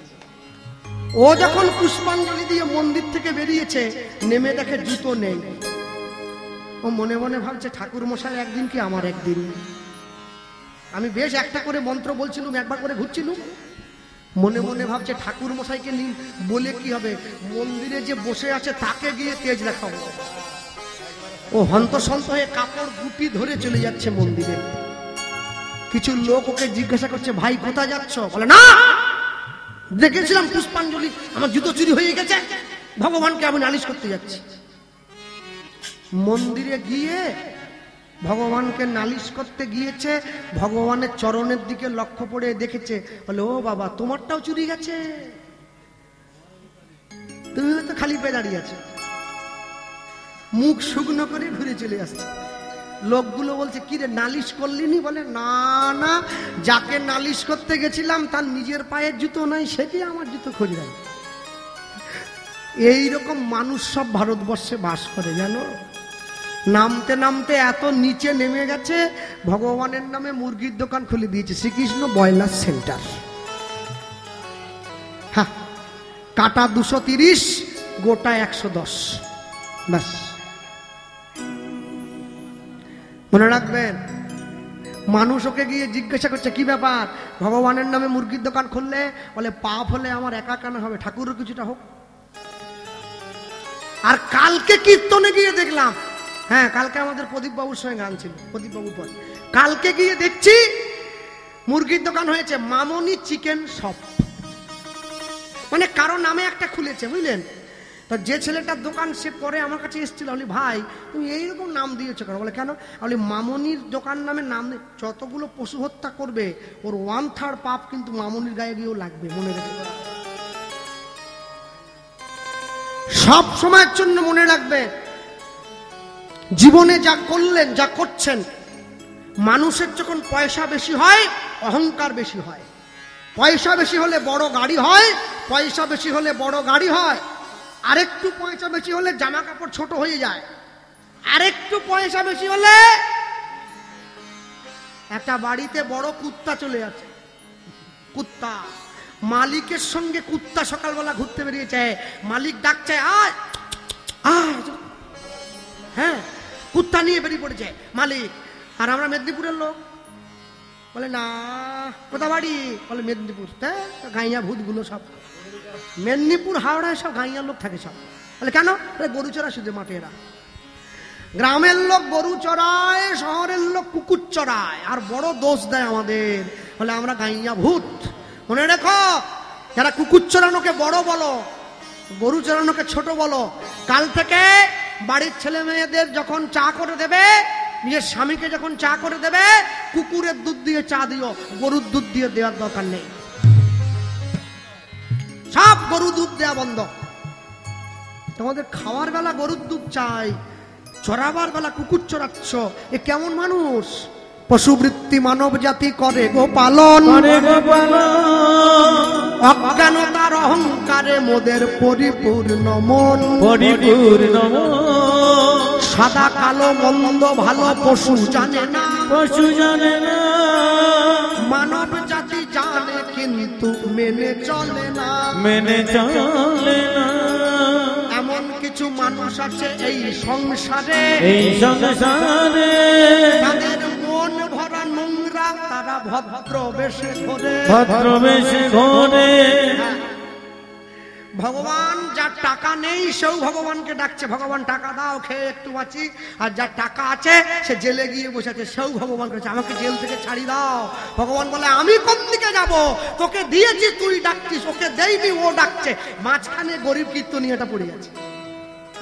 ও যখন পুষ্পাঞ্জলি দিয়ে মন্দির থেকে বেরিয়েছে, নেমে দেখে জুতো নেই। ও মনে মনে ভাবছে ঠাকুর মশাই একদিন কি আমার একদিন। আমি বেশ একটা করে মন্ত্র বলছিলাম, একবার করে ঘুরছিলাম, মনে মনে ভাবছে ঠাকুর মশাইকে বলে কি হবে, মন্দিরে যে বসে আছে তাকে গিয়ে তেজ দেখাবো। ও হন্তসন্ত হয়ে কাপড় গুটি ধরে চলে যাচ্ছে মন্দিরে। কিছু লোক ওকে জিজ্ঞাসা করছে, ভাই কোথায় যাচ্ছ? বলে না, দেখেছিলাম পুষ্পাঞ্জলি, আমার জুতো চুরি হয়ে গেছে, ভগবানকে আমি নালিশ করতে যাচ্ছি। মন্দিরে গিয়ে ভগবানকে নালিশ করতে গিয়েছে, ভগবানের চরণের দিকে লক্ষ্য করে দেখেছে, বলে ও বাবা তোমারটাও চুরি গেছে, তুমি তো খালি পেয়ে দাঁড়িয়ে আছো। মুখ শুকনো করে ঘুরে চলে আসছে। লোকগুলো বলছে কি রে নালিশ করলিনি? বলে না না, যাকে নালিশ করতে গেছিলাম তার নিজের পায়ের জুতো নাই, সেটি আমার জুতো খোঁজ নাই। এইরকম মানুষ সব ভারতবর্ষে বাস করে জানো। নামতে নামতে এত নিচে নেমে গেছে, ভগবানের নামে মুরগির দোকান খুলে দিয়েছে, শ্রীকৃষ্ণ ব্রয়লার সেন্টার। হ্যাঁ, কাটা 230, গোটা 110, ব্যাস। মনে রাখবেন, মানুষ ওকে গিয়ে জিজ্ঞাসা করছে কি ব্যাপার, ভগবানের নামে মুরগির দোকান খুললে? বলে পাপ হলে আমার একা কেন হবে, ঠাকুরের কিছুটা হোক। আর কালকে কীর্তনে গিয়ে দেখলাম, হ্যাঁ কালকে আমাদের প্রদীপ বাবুর সঙ্গে গান ছিল, প্রদীপ বাবুর পর কালকে গিয়ে দেখছি মুরগির দোকান হয়েছে মামনি চিকেন শপ, মানে কারো নামে একটা খুলেছে, বুঝলেন? তা যে ছেলেটার দোকান সে পরে আমার কাছে এসেছিল, বলি ভাই তুমি এইরকম নাম দিয়েছো কেন? বলে কেন? বলি মামনির দোকান নামে নাম যতগুলো পশু হত্যা করবে ওর 1/3 পাপ কিন্তু মামনির গায়ে গিয়েও লাগবে, মনে রেখে। সব সময়ের জন্য মনে রাখবে, জীবনে যা করলেন যা করছেন, মানুষের যখন পয়সা বেশি হয় অহংকার বেশি হয়। পয়সা বেশি হলে বড় গাড়ি হয়, পয়সা বেশি হলে বড় গাড়ি হয়, আরেকটু পয়সা বেশি হলে জামা কাপড় ছোট হয়ে যায়, আরেকটু পয়সা বেশি হলে একটা বাড়িতে বড় কুত্তা চলে যাচ্ছে। কুত্তা, মালিকের সঙ্গে কুত্তা সকালবেলা ঘুরতে বেরিয়েছে, মালিক ডাকছে আয় আয়, হ্যাঁ কুত্তা নিয়ে বেরিয়ে পড়েছে মালিক। আর আমরা মেদিনীপুরের লোক, বলে না কোথা বাড়ি? বলে মেদিনীপুর। গাইয়া ভূতগুলো সব মেদিনীপুর হাওড়ায় সব গাইয়ার লোক থাকে সব। বলে কেন? গরু চড়া শুধু মাঠে এরা। গ্রামের লোক গরু চড়ায়, শহরের লোক কুকুর চড়ায়, আর বড় দোষ দেয় আমাদের, বলে আমরা গাইয়া ভূত। মনে রেখো, যারা কুকুর চড়ানোকে বড় বলো, গরু চড়ানোকে ছোট বলো, কাল থেকে বাড়ির ছেলে মেয়েদের যখন চা করে দেবে, নিজের স্বামীকে যখন চা করে দেবে, কুকুরের দুধ দিয়ে চা দিও, গরুর দুধ দিয়ে দেওয়ার দরকার নেই। সব গরু দুধ দেওয়া বন্ধ। তোমাদের খাওয়ার বেলা গরুর দুধ চাই, চড়াবার বেলা কুকুর চড়াচ্ছ, এ কেমন মানুষ? পশুবৃত্তি মানব জাতি করে গো পালন, অজ্ঞানতার অহংকারে মোদের পরিপূর্ণ মন, পরিপূর্ণ সাদা কালো মন্দ ভালো পশু জানে না, পশু জানে না, মানব জাতি জানে কিন্তু মেনে চলে না, মেনে চলে না। এমন কিছু মানুষ আছে এই সংসারে, এই সংসারে তাদের মন ভরা নোংরা, তারা ভদ্র বেশে ঘোরে, ভদ্র বেশে ঘোরে। ভগবান যার টাকা নেই সেও ভগবানকে ডাকছে, ভগবান টাকা দাও খেয়ে একটু বাঁচি। আর যার টাকা আছে সে জেলে গিয়ে বসে আছে, সেও ভগবান কাছে আমাকে জেল থেকে ছাড়ি দাও। ভগবান বলে আমি কোন দিকে যাব? তোকে দিয়েছি তুই ডাকছিস, ওকে দেইনি ও ডাকছে, মাঝখানে গরিব কীর্তনিয়াটা পড়ে আছে।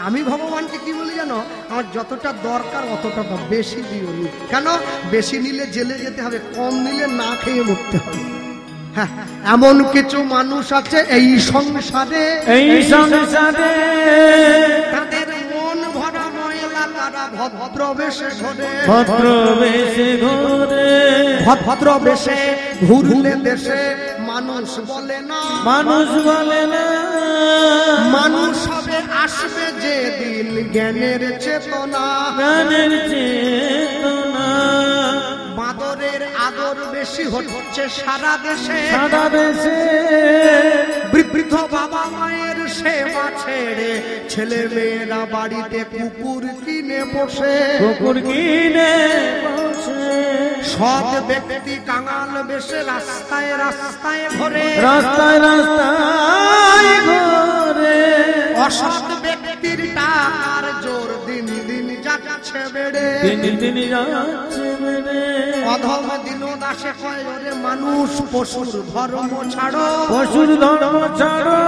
আমি ভগবানকে কি বলি জানো? আমার যতটা দরকার অতটা দাও, বেশি দিও নি। কেন? বেশি নিলে জেলে যেতে হবে, কম নিলে না খেয়ে মরতে হবে। হ্যাঁ, এমন কিছু মানুষ আছে এই সংসারে, এই সংসারে তাদের মন ভরা ময়লা, তারা ভদ্র বেশে ঘোরে, ভদ্র বেশে ঘোরে, ভদ্র বেশে ঘুরলে দেশে মানুষ বলে না, মানুষ বলে না। মানুষ হবে আসবে যে দিন জ্ঞানের চেতনা, জ্ঞানের চেতনা। বাদরের আদর বেশি হচ্ছে সারা দেশে, সারা দেশে বৃদ্ধ বাবা মায়ের সেবা ছেড়ে ছেলে মেয়েরা বাড়িতে কুকুর কিনে বসে, কুকুর কিনে বসে। সৎ ব্যক্তি কাঙাল বেশে রাস্তায় রাস্তায় ঘোরে, রাস্তায় রাস্তায় ঘোরে। অসৎ ব্যক্তির টাকার জোর দিন দিন যাচ্ছে বেড়ে, দিন দিন যাচ্ছে বেড়ে। অধম দিন দাসে কয় ওরে মানুষ পশুর ধর্ম ছাড়ো, পশুর ধর্ম ছাড়ো।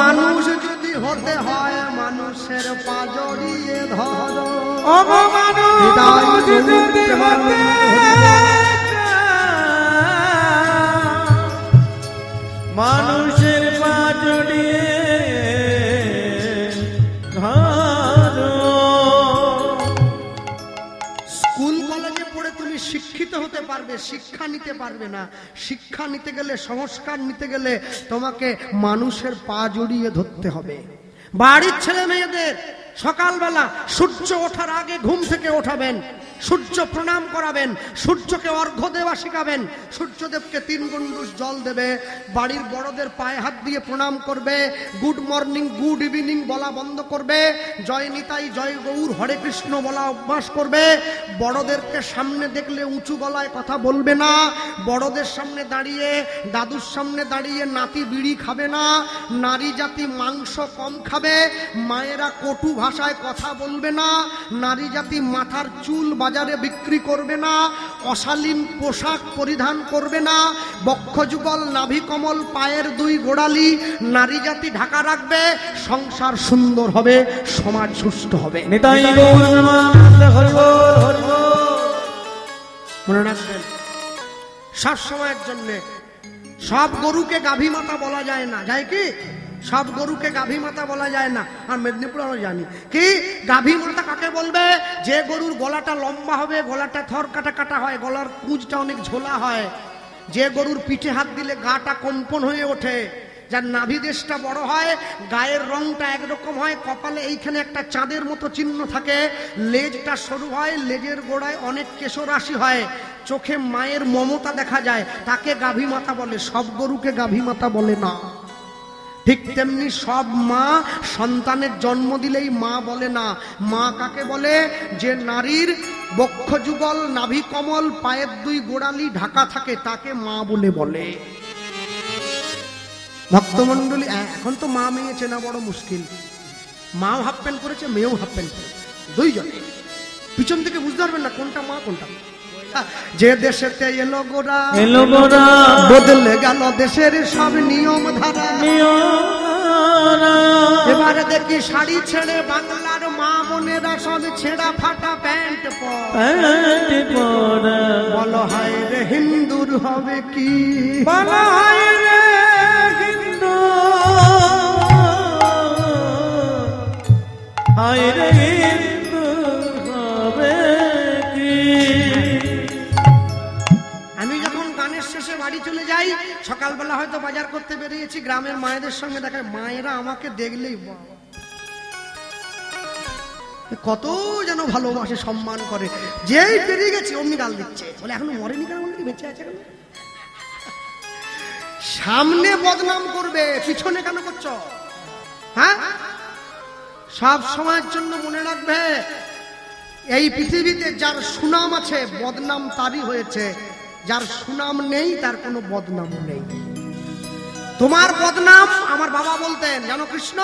মানুষ যদি হতে হয় মানুষের পা জড়িয়ে ধর, মানুষের পা জড়িয়ে স্কুল কলেজে পড়ে তুমি শিক্ষিত হতে পারবে, শিক্ষা নিতে পারবে না। শিক্ষা নিতে গেলে, সংস্কার নিতে গেলে তোমাকে মানুষের পা জড়িয়ে ধরতে হবে। বাড়ির ছেলে মেয়েদের সকালবেলা সূর্য ওঠার আগে ঘুম থেকে ওঠাবেন, সূর্য প্রণাম করাবেন, সূর্যকে অর্ঘ্য দেওয়া শেখাবেন, সূর্যদেবকে 3 গণ্ডুষ জল দেবে, বাড়ির বড়দের পায়ে হাত দিয়ে প্রণাম করবে, গুড মর্নিং গুড ইভিনিং বলা বন্ধ করবে, জয় নিতাই জয় গৌর হরে কৃষ্ণ বলা অভ্যাস করবে। বড়দেরকে সামনে দেখলে উঁচু গলায় কথা বলবে না, বড়দের সামনে দাঁড়িয়ে, দাদুর সামনে দাঁড়িয়ে নাতি বিড়ি খাবে না, নারী জাতি মাংস কম খাবে, মায়েরা কটু ভাষায় কথা বলবে না, নারী জাতি মাথার চুল বাজারে বিক্রি করবে না, অশালীন পোশাক পরিধান করবে না, বক্ষযুগল নাভি কমল পায়ের 2 গোড়ালি নারী জাতি ঢাকা রাখবে। সংসার সুন্দর হবে, সমাজ সুষ্ঠু হবে। মনে রাখবেন, সব সময়ের জন্য সব গরুকে গাভী মাতা বলা যায় না, যায় কি? সব গরুকে গাভী মাতা বলা যায় না। আর মেদিনীপুর আমরা জানি কি গাভী মাতা কাকে বলবে? যে গরুর গলাটা লম্বা হবে, গলাটা থর কাটা কাটা হয়, গলার কুঁজটা অনেক ঝোলা হয়, যে গরুর পিঠে হাত দিলে গাটা কম্পন হয়ে ওঠে, যার নাভি দেশটা বড় হয়, গায়ের রংটা একরকম হয়, কপালে এইখানে একটা চাঁদের মতো চিহ্ন থাকে, লেজটা সরু হয়, লেজের গোড়ায় অনেক কেশরাশি হয়, চোখে মায়ের মমতা দেখা যায়, তাকে গাভী মাতা বলে। সব গরুকে গাভী মাতা বলে না। ঠিক তেমনি সব মা সন্তানের জন্ম দিলেই মা বলে না। মা কাকে বলে? যে নারীর বক্ষযুগল নাভি কমল পায়ের 2 গোড়ালি ঢাকা থাকে, তাকে মা বলে বলে। ভক্তমন্ডলী, এখন তো মা মেয়ে চেনা বড় মুশকিল। মাও হাফ প্যান্ট করেছে, মেয়েও হাফ প্যান্ট করেছে, 2 জন। পিছন থেকে বুঝতে পারবেন না কোনটা মা কোনটা। যে দেশেতে এলো গোরা বদলে গেল দেশের সব নিয়ম ধারা। এবারে দেখি শাড়ি ছেড়ে বাংলার মা বোনেরা সব ছেঁড়া ফাটা প্যান্ট পরে। বলো হায় রে হিন্দুর হবে কি, বলো হায় রে হিন্দু, হায় রে হিন্দু হবে কি। আমি যখন গানের শেষে বাড়ি চলে যাই, সকালবেলা হয়তো বাজার করতে বেরিয়েছি, গ্রামের মায়েদের সঙ্গে দেখা, মায়েরা আমাকে দেখলেই কত যেন ভালোবাসে, সম্মান করে। যেই পেরিয়ে গেছে অমনি গাল দিচ্ছে, বলে এখনো মরেনি কেন, বেঁচে আছে কেন। সামনে বদনাম করবে, পিছনে কেন করছো? হ্যাঁ, সব সময়ের জন্য মনে রাখবে, এই পৃথিবীতে যার সুনাম আছে বদনাম তারই হয়েছে, যার সুনাম নেই তার কোনো বদনাম নেই। তোমার বদনাম, আমার বাবা বলতেন জানো কৃষ্ণ,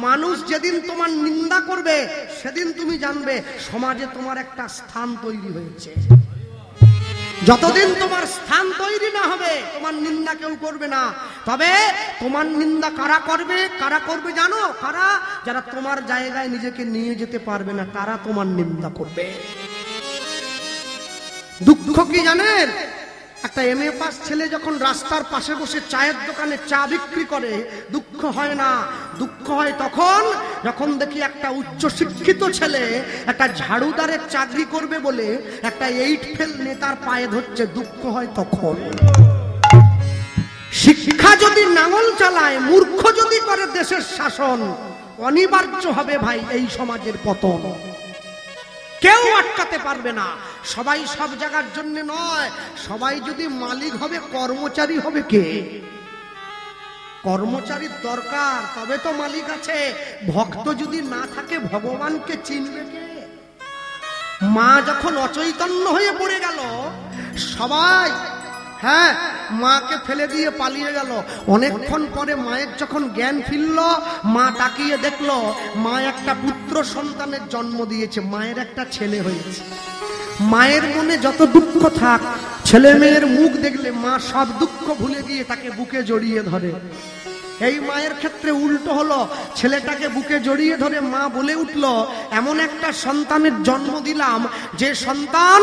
মানুষ যেদিন তোমার নিন্দা করবে সেদিন তুমি জানবে সমাজে তোমার একটা স্থান তৈরি হয়েছে। যতদিন তোমার স্থান তৈরি না হবে তোমার নিন্দা কেউ করবে না। তবে তোমার নিন্দা কারা করবে? কারা করবে জানো? কারা? যারা তোমার জায়গায় নিজেকে নিয়ে যেতে পারবে না, তারা তোমার নিন্দা করবে। দুঃখ কি জানেন? একটা MA পাস ছেলে যখন রাস্তার পাশে বসে চায়ের দোকানে চা বিক্রি করে, দুঃখ হয় না। দুঃখ হয় তখন যখন দেখি একটা উচ্চ শিক্ষিত ছেলে একটা ঝাড়ুদারের চাকরি করবে বলে একটা 8 ফেল নেতার পায়ে ধরছে, দুঃখ হয় তখন। শিক্ষা যদি নাঙল চালায়, মূর্খ যদি করে দেশের শাসন, অনিবার্য হবে ভাই এই সমাজের পতন। কেউ আটকাতে পারবে না। সবাই সব জায়গার জন্য নয়। সবাই যদি মালিক হবে, কর্মচারী হবে কে? কর্মচারীর দরকার, তবে তো মালিক আছে। ভক্ত যদি না থাকে ভগবানকে চিনবে কে? মা যখন অচৈতন্য হয়ে পড়ে গেল, সবাই হ্যাঁ মাকে ফেলে দিয়ে পালিয়ে গেল। অনেকক্ষণ পরে মায়ের যখন জ্ঞান ফিরল, মা তাকিয়ে দেখলো মা একটা পুত্র সন্তানের জন্ম দিয়েছে, মায়ের একটা ছেলে হয়েছে। মায়ের মনে যত দুঃখ থাক, ছেলে মেয়ের মুখ দেখলে মা সব দুঃখ ভুলে গিয়ে তাকে বুকে জড়িয়ে ধরে। এই মায়ের ক্ষেত্রে উল্টো হলো, ছেলেটাকে বুকে জড়িয়ে ধরে মা বলে উঠল, এমন একটা সন্তানের জন্ম দিলাম যে সন্তান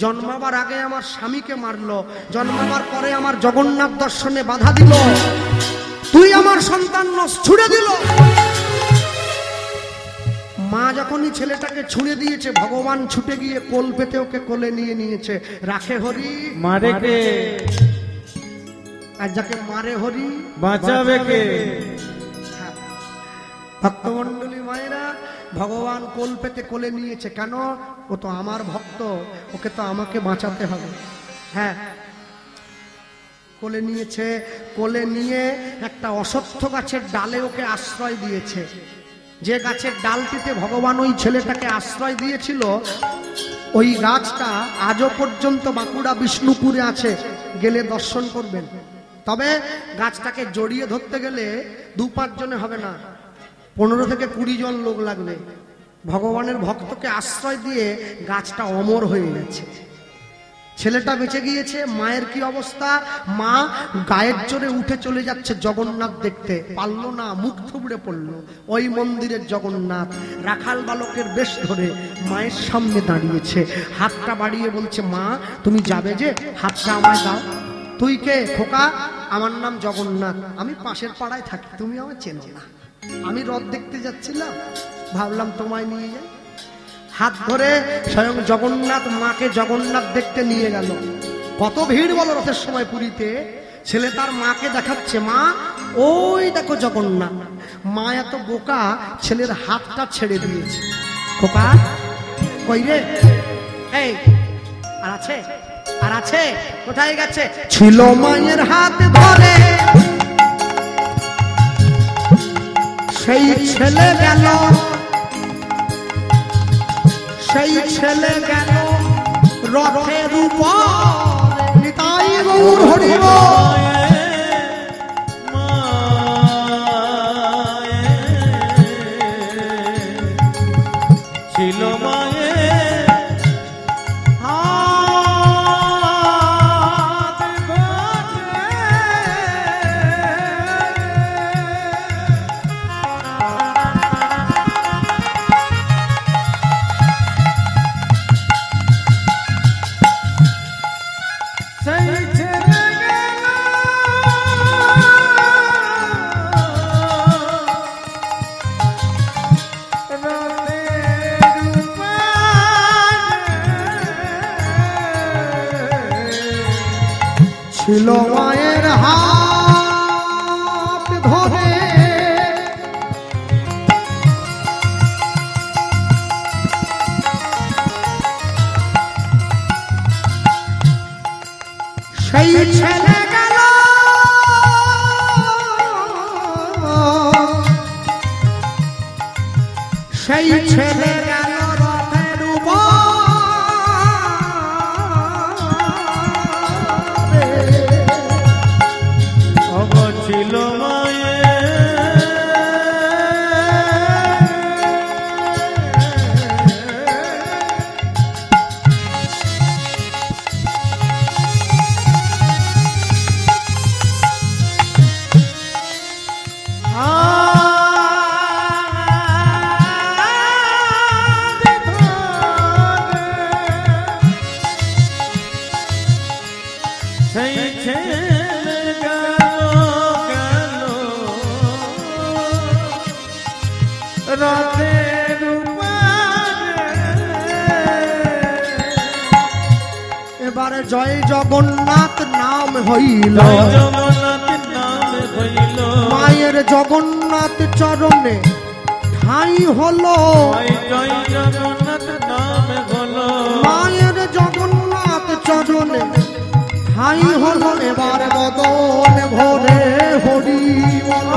জন্মাবার আগে আমার স্বামীকে মারলো, জন্মাবার পরে আমার জগন্নাথ দর্শনে বাধা দিল, তুই আমার সন্তান নস, ছুড়ে দিল। মা যখনই ছেলেটাকে ছুঁড়ে দিয়েছে, ভগবান ছুটে গিয়ে কোল পেতে ওকে কোলে নিয়ে নিয়েছে। রাখে হরি মারে কে, আর যাকে মারে হরি বাঁচাবে কে? ভক্তমন্ডলী মায়েরা, ভগবান কোল পেতে কোলে নিয়েছে কেন? ও তো আমার ভক্ত, ওকে তো আমাকে বাঁচাতে হবে। হ্যাঁ, কোলে নিয়েছে, কোলে নিয়ে একটা অশ্বত্থ গাছের ডালে ওকে আশ্রয় দিয়েছে। যে গাছের ডালটিতে ভগবান ওই ছেলেটাকে আশ্রয় দিয়েছিল, ওই গাছটা আজও পর্যন্ত বাঁকুড়া বিষ্ণুপুরে আছে, গেলে দর্শন করবেন। তবে গাছটাকে জড়িয়ে ধরতে গেলে 2-5 জনে হবে না, 15 থেকে 20 জন লোক লাগবে। ভগবানের ভক্তকে আশ্রয় দিয়ে গাছটা অমর হয়ে গেছে। ছেলেটা বেঁচে গিয়েছে। মায়ের কি অবস্থা? মা গায়ের জোরে উঠে চলে যাচ্ছে জগন্নাথ দেখতে, পারল না, মুখ থুবড়ে পড়লো। ওই মন্দিরের জগন্নাথ রাখাল বালকের বেশ ধরে মায়ের সামনে দাঁড়িয়েছে, হাতটা বাড়িয়ে বলছে, মা তুমি যাবে যে, হাতটা আমায় দাও। তুই কে? খোকা, আমার নাম জগন্নাথ, আমি পাশের পাড়ায় থাকি, তুমি আমায় চেনো না, আমি রথ দেখতে যাচ্ছিলাম, ভাবলাম তোমায় নিয়ে যাই। হাত ধরে স্বয়ং জগন্নাথ মাকে জগন্নাথ দেখতে নিয়ে গেল। কত ভিড় বলো রথের সময় পুরীতে। ছেলে তার মাকে দেখাচ্ছে, মা ওই দেখো জগন্নাথ। মা এত বোকা, ছেলের হাতটা ছেড়ে দিয়েছে। খোকা কই রে? এই আর আছে, আর আছে, কোথায় গেছে? ছিল মায়ের হাত ধরে, সেই ছেলে গেল, সেই ছেলে গেল রথের উপর। নিতাই গৌর হরি বল। ছিল মায়ে ছিল মায়ের হাত ধরে, সেই ছেলে গেল সেই ছেলে গেল রথের উপর। ছিল মায়ে সেই ছেলে রথের এবারে জয় জগন্নাথ নাম হইল, জগন্নাথ নাম হইল, মায়ের জগন্নাথ চরণে ঠাঁই হলো। জয় জগন্নাথ নাম হলো, মায়ের জগন্নাথ চরণে ঠাঁই হলো। এবার বদন ভরে হরি বল।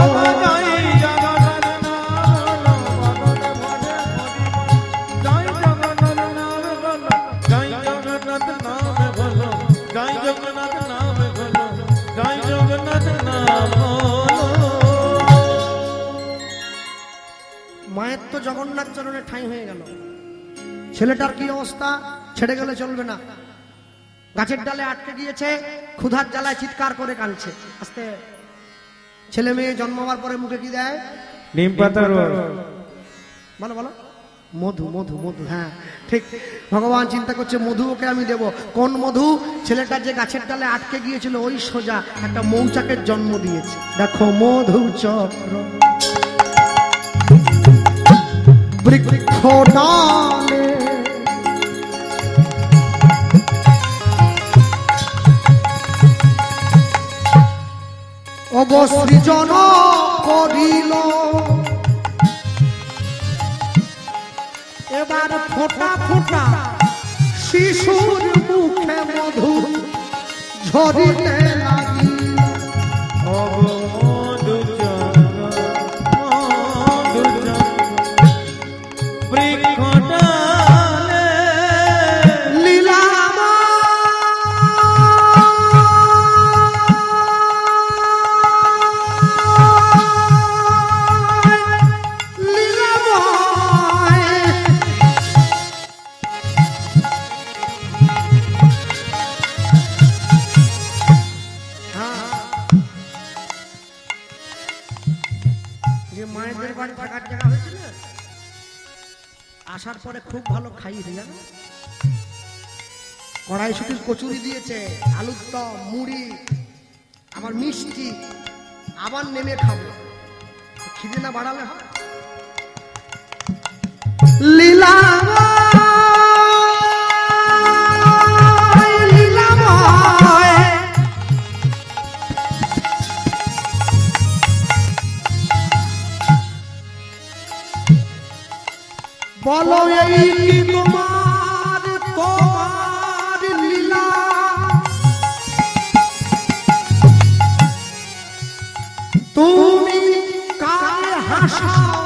মায়ের তো জগন্নাথ চরণে ঠাঁই হয়ে গেল। ছেলেটার কি অবস্থা? ছেড়ে গেলে চলবে না, গাছের ডালে আটকে গিয়েছে, ক্ষুধার জ্বালায় চিৎকার করে কাঁদছে। আস্তে ছেলে মেয়ে জন্মাবার পরে মুখে কি দেয়? নিম পাতার রস। বলো বলো, মধু মধু মধু, হ্যাঁ ঠিক। ভগবান চিন্তা করছে মধু ওকে আমি দেব। কোন মধু? ছেলেটা যে গাছের ডালে আটকে গিয়েছিল ওই সোজা একটা মৌচাকের জন্ম দিয়েছে। দেখো মধু চক্র বৃক্ষ ডালে অবসৃজন করিল। এবার ফোঁটা ফোঁটা শিশুর মুখে মধু ঝরিতে লাগিল। মধু চক্র বৃক্ষ ডালে মায়েদের বাড়ি থাকার জায়গা হয়েছিল, আসার পরে খুব ভালো খাইয়ে জানো, কড়াইশুটির কচুরি দিয়েছে, আলুর দম, মুড়ি, আমার মিষ্টি, আবার নেমে খাবো। খিদে না বাড়ালে হয়? লীলা বলো এই কি তোমার তোমার লীলা, তুমি কারে হাসাও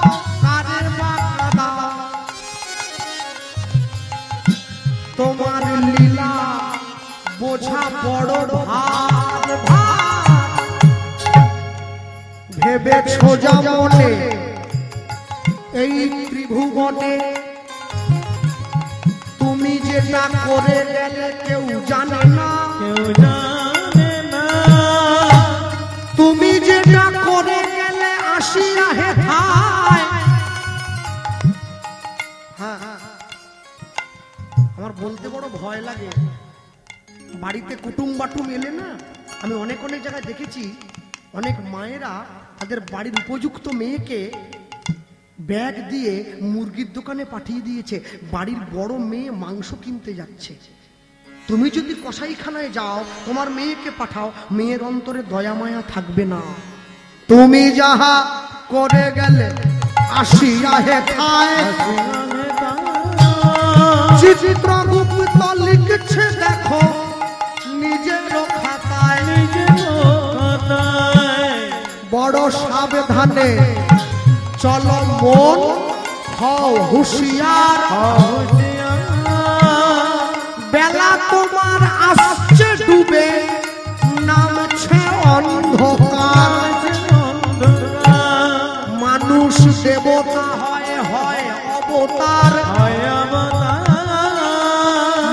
কারে বা কাঁদাও, তোমার লীলা বোঝা বড় ভার ভার। ভেবেছো যেমনে এই ত্রিভুবনে তুমি যেটা করে গেলে কেউ জানে না, কেউ জানে না। তুমি যেটা করে গেলে আসিয়া হেথায়। হ্যাঁ আমার বলতে বড় ভয় লাগে, বাড়িতে কুটুম বাটুম এলে না, আমি অনেক অনেক জায়গায় দেখেছি অনেক মায়েরা তাদের বাড়ির উপযুক্ত মেয়েকে ব্যাগ দিয়ে মুরগির দোকানে পাঠিয়ে দিয়েছে, বাড়ির বড় মেয়ে মাংস কিনতে যাচ্ছে। তুমি যদি কসাইখানায় যাও তোমার মেয়েকে পাঠাও, মেয়ের অন্তরে দয়া মায়া থাকবে না। তুমি যাহা করে গেলে আসিয়া হেথায়। চিত্রগুপ্ত লিখছে দেখো নিজের খাতায়, বড় সাবধানে চলো মন হও হুঁশিয়ার। বেলা তোমার আসছে ডুবে নামছে অন্ধকার। মানুষ দেবতা হয় হয় অবতার,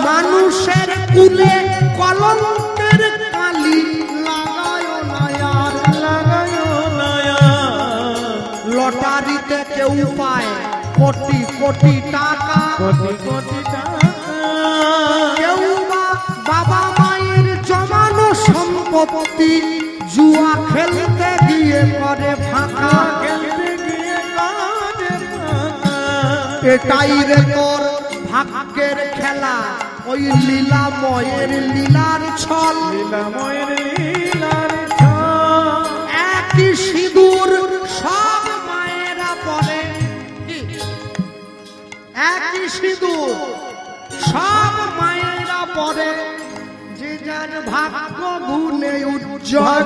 মানুষের কুলে কলঙ্কের কালি লাগায় নায়ার। লটারিতে কেউ পায় কোটি কোটি টাকা, কেউ বা বাবা মায়ের জমানো সম্পত্তি জুয়া খেলতে গিয়ে করে ফাঁকা। এটাই রে তোর ভাগ্যের খেলা, ওই লীলাময়ের লীলার ছল। একই সিঁদুর সব মায়েরা পরে, একই সিঁদুর সব মায়েরা পরে, যে যার ভাগ্য গুণে উজ্জ্বল।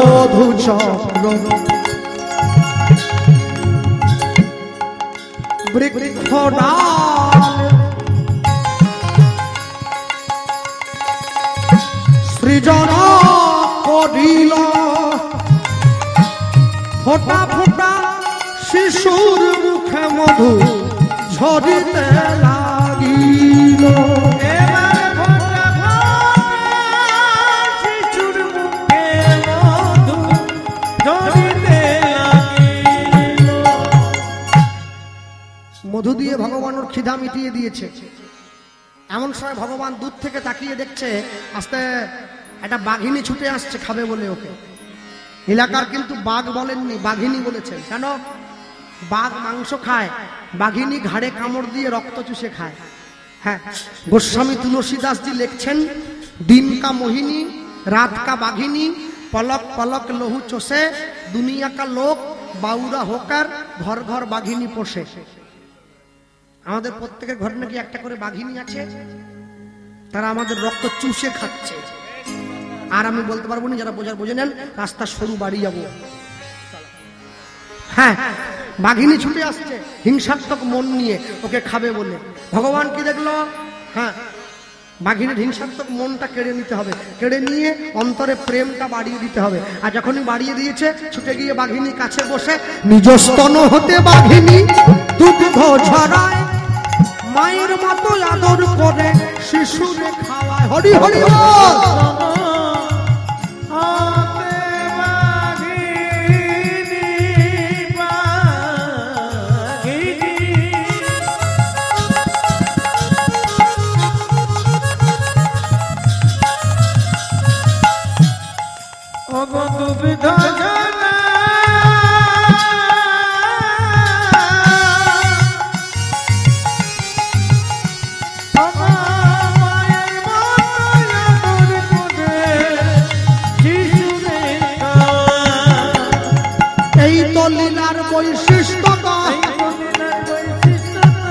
মধু চক্র বৃক্ষ ডাল সৃজন করিল। ফোঁটা ফোঁটা শিশুর মুখে মধু ঝরিতে লাগিল। শিশুর মুখে মধু দিয়ে ভগবান ওর খিদা মিটিয়ে দিয়েছে। এমন সময় ভগবান দূর থেকে তাকিয়ে দেখছে আস্তে একটা বাঘিনী ছুটে আসছে খাবে বলে ওকে। এলাকার কিন্তু বাঘ বলেননি, বাঘিনী বলেছেন। কেন? বাঘ মাংস খায়, বাঘিনী ঘাড়ে কামড় দিয়ে রক্ত চুষে খায়। হ্যাঁ, গোস্বামী তুলসীদাসজি লিখছেন, দিন কা মোহিনী রাত কা বাঘিনী, পলক পলক লহু চষে, দুনিয়া কা লোক বাউরা হোকার, ঘর ঘর বাঘিনী পোষে। আমাদের প্রত্যেকের ঘরে নাকি একটা করে বাঘিনী আছে, তারা আমাদের রক্ত চুষে খাচ্ছে। আর আমি বলতে পারবো না, যারা বোঝার বোঝে নেন, রাস্তা সরু বাড়ি যাবো। হ্যাঁ, বাঘিনী ছুটে আসছে হিংসাত্মক মন নিয়ে ওকে খাবে বলে। ভগবান কি দেখলো? হ্যাঁ, বাঘিনীর হিংসাত্মক মনটা কেড়ে নিতে হবে, কেড়ে নিয়ে অন্তরে প্রেমটা বাড়িয়ে দিতে হবে। আর যখনই বাড়িয়ে দিয়েছে, ছুটে গিয়ে বাঘিনী কাছে বসে নিজ স্তন হতে বাঘিনী দুধ ঝরায়, মায়ের মতো আদর করে শিশুরে খাওয়ায়। হরি হরি বল।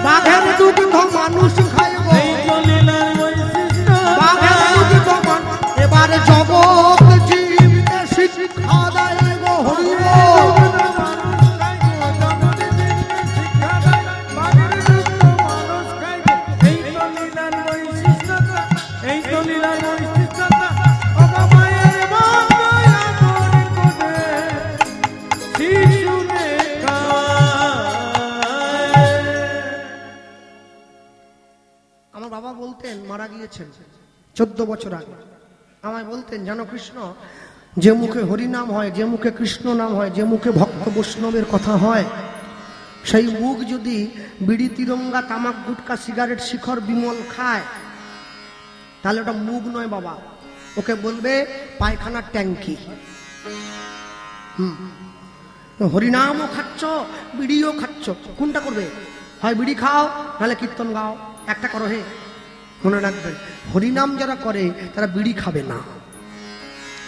বাঘের দুধ মানুষ খাইব, বাঘের দুধ এবার জগৎ জীবকে শিক্ষা দেয় গো। হরি মারা গিয়েছেন 14 বছর আগে। আমায় বলতেন, জানো কৃষ্ণ, যে মুখে হরি নাম হয়, যে মুখে কৃষ্ণ নাম হয়, যে মুখে ভক্ত বৈষ্ণবের কথা হয়, সেই মুখ যদি বিড়ি তিরঙ্গা তামাক গুটকা সিগারেট শিখর বিমল খায়, তাহলে ওটা মুখ নয় বাবা, ওকে বলবে পায়খানার ট্যাঙ্কি। হরিনামও খাচ্ছ, বিড়িও খাচ্ছ, কোনটা করবে? হয় বিড়ি খাও, নাহলে কীর্তন গাও, একটা করো। হে, মনে রাখবেন, হরিনাম যারা করে তারা বিড়ি খাবে না,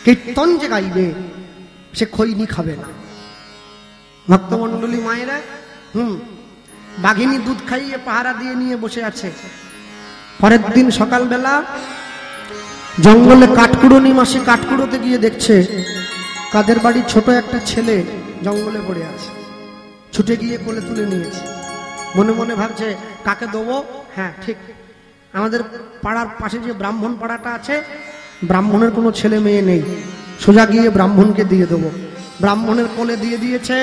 কীর্তন যে গাইবে সে খৈনি খাবে না। ভক্তমন্ডলী মায়েরা বাঘিনী দুধ খাইয়ে পাহারা দিয়ে নিয়ে বসে আছে। পরের দিন সকালবেলা জঙ্গলে কাঠকুড়ো মাসে কাঠকুড়োতে গিয়ে দেখছে কাদের বাড়ির ছোট একটা ছেলে জঙ্গলে পড়ে আছে। ছুটে গিয়ে কোলে তুলে নিয়েছে। মনে মনে ভাবছে কাকে দেবো? হ্যাঁ ঠিক, আমাদের পাড়ার পাশে যে ব্রাহ্মণ পাড়াটা আছে, ব্রাহ্মণের কোনো ছেলে মেয়ে নেই, সোজা গিয়ে ব্রাহ্মণকে দিয়ে দেবো। ব্রাহ্মণের কোলে দিয়ে দিয়েছে।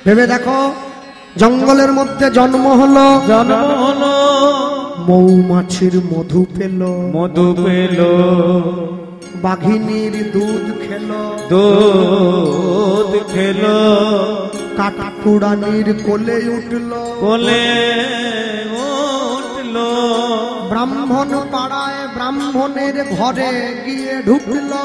ভেবে দেখো, জঙ্গলের মধ্যে জন্ম হলো, মৌমাছির মধু পেল, বাঘিনীর দুধ খেলো, কাঠকুড়ানির কোলে উঠলো, ব্রাহ্মণ পাড়ায় ব্রাহ্মণের ঘরে গিয়ে ঢুকলো,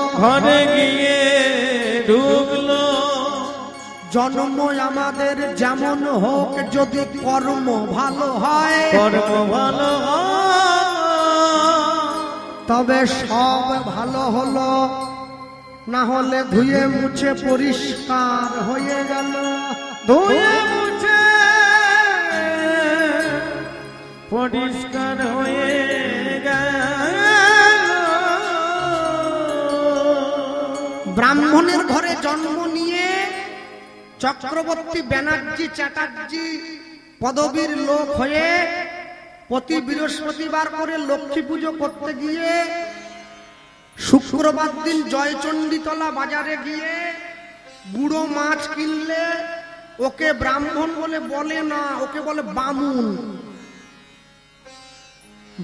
জন্ম আমাদের যেমন হোক, যদি কর্ম ভালো হয়, তবে সব ভালো হলো, না হলে ধুয়ে মুছে পরিষ্কার হয়ে গেল। পরিষ্কার হয়ে গেল। ব্রাহ্মণের ঘরে জন্ম নিয়ে চক্রবর্তী ব্যানার্জি চ্যাটার্জি পদবীর লোক হয়ে প্রতি বৃহস্পতিবার করে লক্ষ্মী পুজো করতে গিয়ে শুক্রবার দিন জয়চণ্ডীতলা বাজারে গিয়ে বুড়ো মাছ কিনলে ওকে ব্রাহ্মণ বলে না, ওকে বলে বামুন।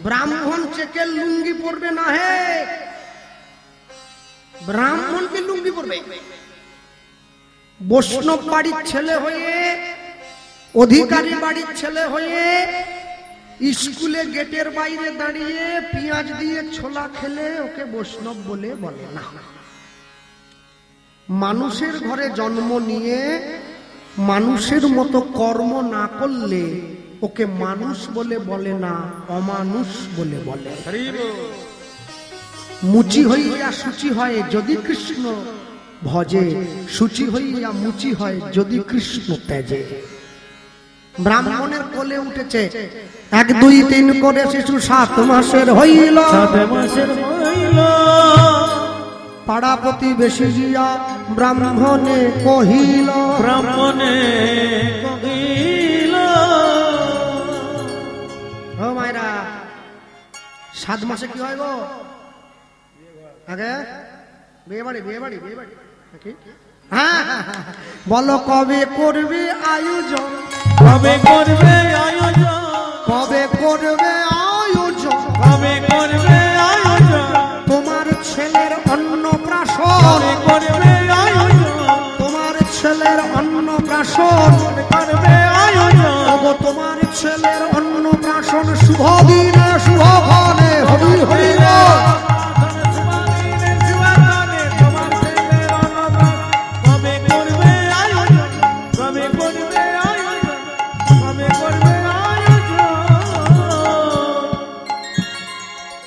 ব্রাহ্মণ চেকের লুঙ্গি পরবে না, হে ব্রাহ্মণকে লুঙ্গি পরবে। বৈষ্ণব বাড়ির ছেলে হয়ে অধিকারী বাড়ির ছেলে হয়ে স্কুলে গেটের বাইরে দাঁড়িয়ে পেঁয়াজ দিয়ে ছোলা খেলে ওকে বৈষ্ণব বলে বলে না। মানুষের ঘরে জন্ম নিয়ে মানুষের মতো কর্ম না করলে ওকে মানুষ বলে বলে না, অমানুষ বলে বলে। মুচি হইয়া সূচি হয় যদি কৃষ্ণ ভজে, সূচি হইয়া মুচি হয় যদি কৃষ্ণ তেজে। ব্রাহ্মণের কোলে উঠেছে 1 2 3 করে শিশু 7 মাসের হইল। পাড়া প্রতিবেশী জিয়া ব্রাহ্মণে কহিল, ব্রাহ্মণে কহিল। ও মায়েরা, 7 মাসে কি হয় গো? আগে বিয়ে বাড়ি নাকি? হ্যাঁ, বলো কবে করবে আয়োজন? কবে করবে আয়োজন? কবে করবে আয়োজন? কবে করবে আয়োজন? তোমার ছেলের অন্নপ্রাশন করবে আয়োজন? তোমার ছেলের অন্নপ্রাশন করবে আয়োজন? তোমার ছেলের অন্নপ্রাশন শুভ দিনে শুভ